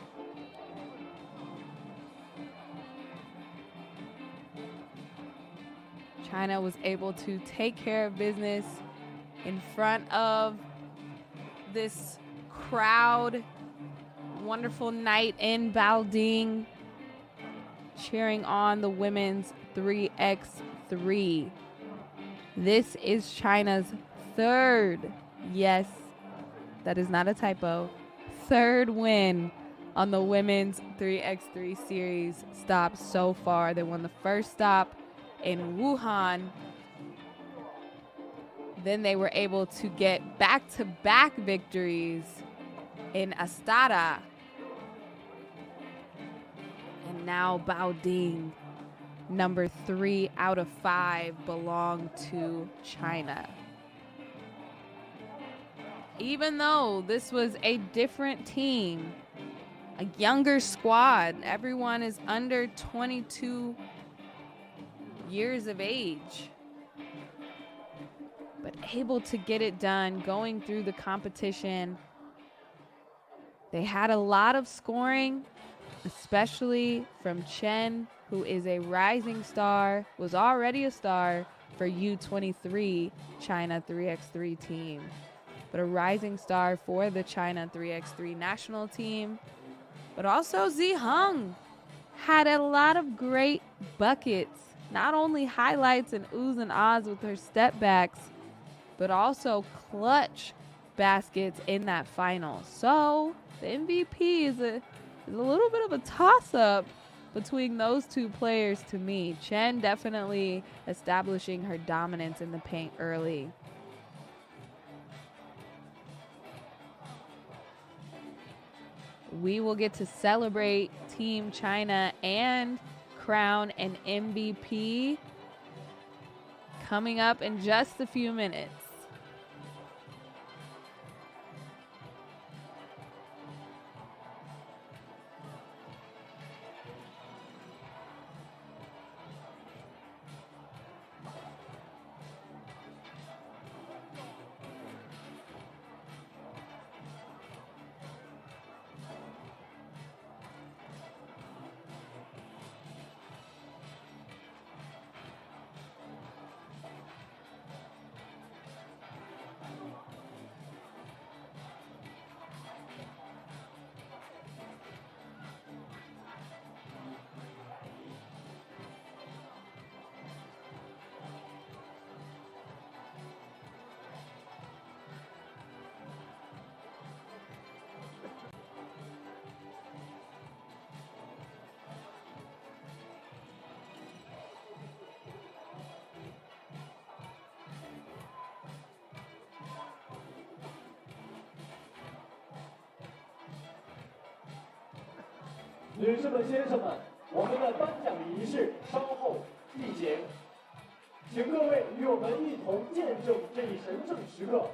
China was able to take care of business in front of this crowd. Wonderful night in Baoding, cheering on the women's 3x3. This is China's 3rd, yes, that is not a typo, 3rd win on the women's 3x3 series stop so far. They won the first stop in Wuhan. Then they were able to get back-to-back victories in Astana. And now Baoding, number 3 out of 5, belong to China. Even though this was a different team, a younger squad, everyone is under 22 years of age, but able to get it done going through the competition. They had a lot of scoring, especially from Chen, who is a rising star, was already a star for U23 China 3x3 team, but a rising star for the China 3x3 national team. But also Ziheng had a lot of great buckets, not only highlights and oohs and ahs with her step backs, but also clutch baskets in that final. So the MVP is a little bit of a toss-up between those 2 players to me. Chen definitely establishing her dominance in the paint early. We will get to celebrate Team China and crown an MVP coming up in just a few minutes.女士们、先生们，我们的颁奖仪式稍后进行，请各位与我们一同见证这一神圣时刻。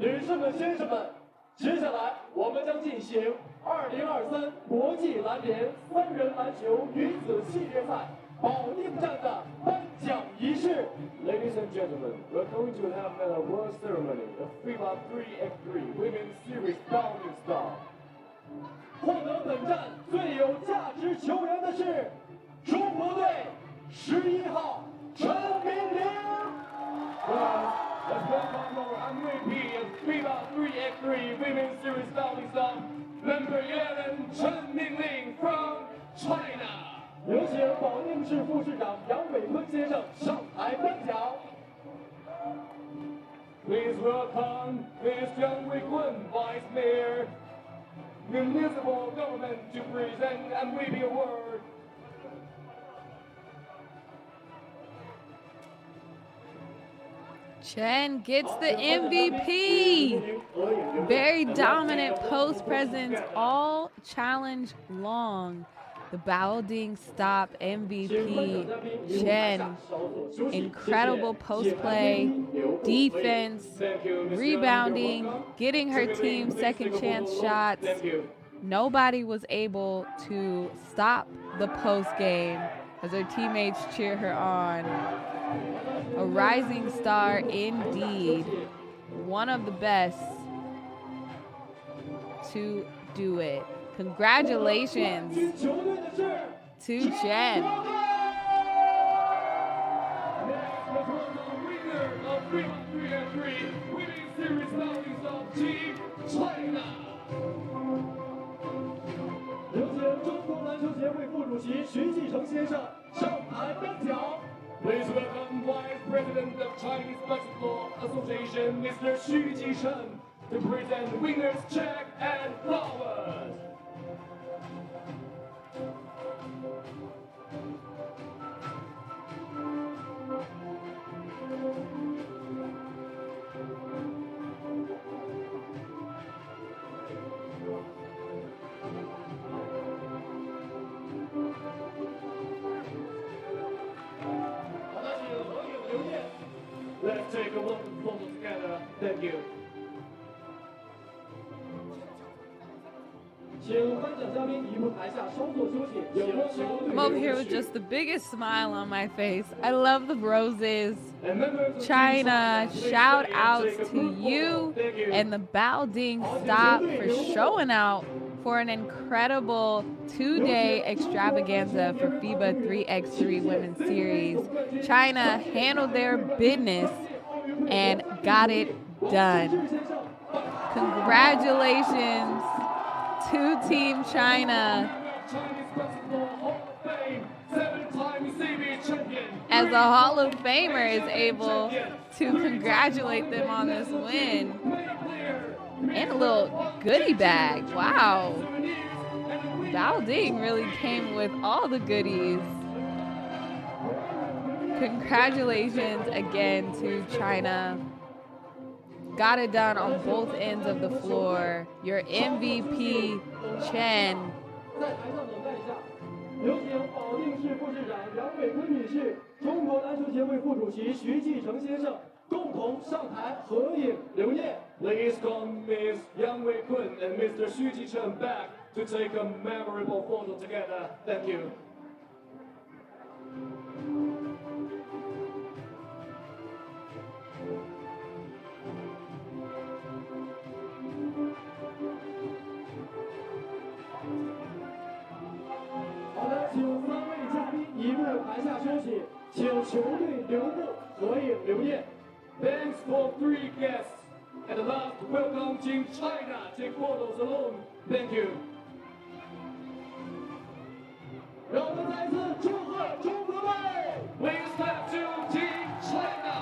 女士们、先生们，接下来我们将进行2023国际篮联3人篮球女子系列赛保定站的颁奖仪式。Ladies and gentlemen, we're going to have an award ceremony of FIBA 3x3 Women's Series Baoding Shi. 获得本站最有价值球员的是中国队11号陈明玲。Let's welcome our MVP of FIBA 3x3 Women's Series Baoding Shi, number 11, Chen Mingling from China. 有请保定市副市长杨伟坤先生上台颁奖。Please welcome Ms. Yang Wei-kun, Vice Mayor, Municipal Government, to present MVP Award. Chen gets the MVP. Very dominant post presence all challenge long. The Baoding Stop MVP, Chen. Incredible post play, defense, rebounding, getting her team second chance shots. Nobody was able to stop the post game as her teammates cheer her on. A rising star indeed. One of the best to do it. Congratulations to Chen. Please welcome Vice President of Chinese Basketball Association, Mr. Xu Jichen, to present winners' check and flowers. Let's take a wonderful photo together. Thank you. 请颁奖嘉宾移步台下稍作休息。 I'm over here with just the biggest smile on my face. I love the roses. China, shout outs to you and the Baoding Stop for showing out for an incredible two-day extravaganza for FIBA 3x3 Women's Series. China handled their business and got it done. Congratulations to Team China. As a Hall of Famer is able to congratulate them on this win. And a little goodie bag. Wow. Baoding really came with all the goodies. Congratulations again to China. Got it done on both ends of the floor. Your MVP, Chen. 在台上等待一下，有请保定市副市长杨伟坤女士、中国篮球协会副主席徐继成先生共同上台合影留念。 Please come Ms. Yang Wei-kun and Mr. Xu Jichen back to take a memorable photo together. Thank you. 好的，请3位嘉宾移步台下休息，请球队留步合影留念。 Thanks for 3 guests. At last, welcome Team China. Take photos alone. Thank you. 让我们再一次祝贺中国队！ Please clap to Team China.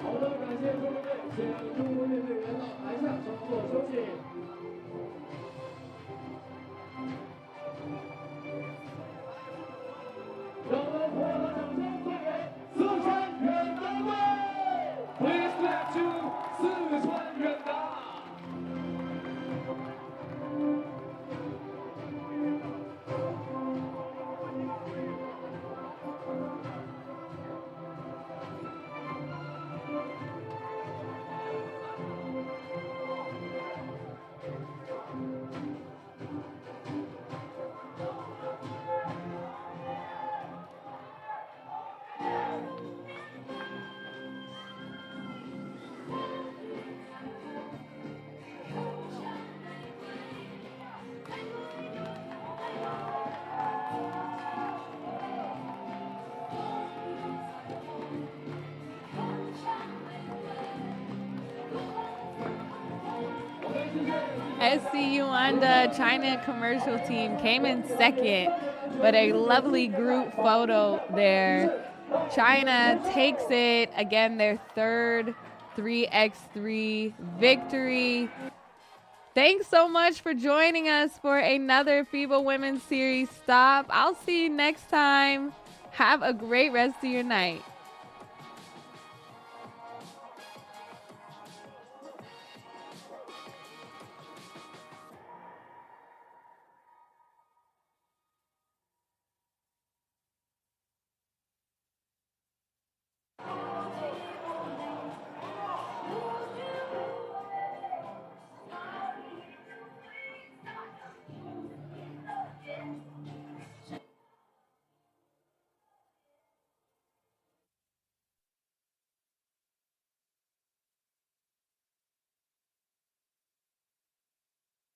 好的，感谢中国队，请中国队队员到台下稍作休息。SC Yuanda China commercial team came in second, but a lovely group photo there. China takes it, again, their third 3x3 victory. Thanks so much for joining us for another FIBA Women's Series stop. I'll see you next time. Have a great rest of your night.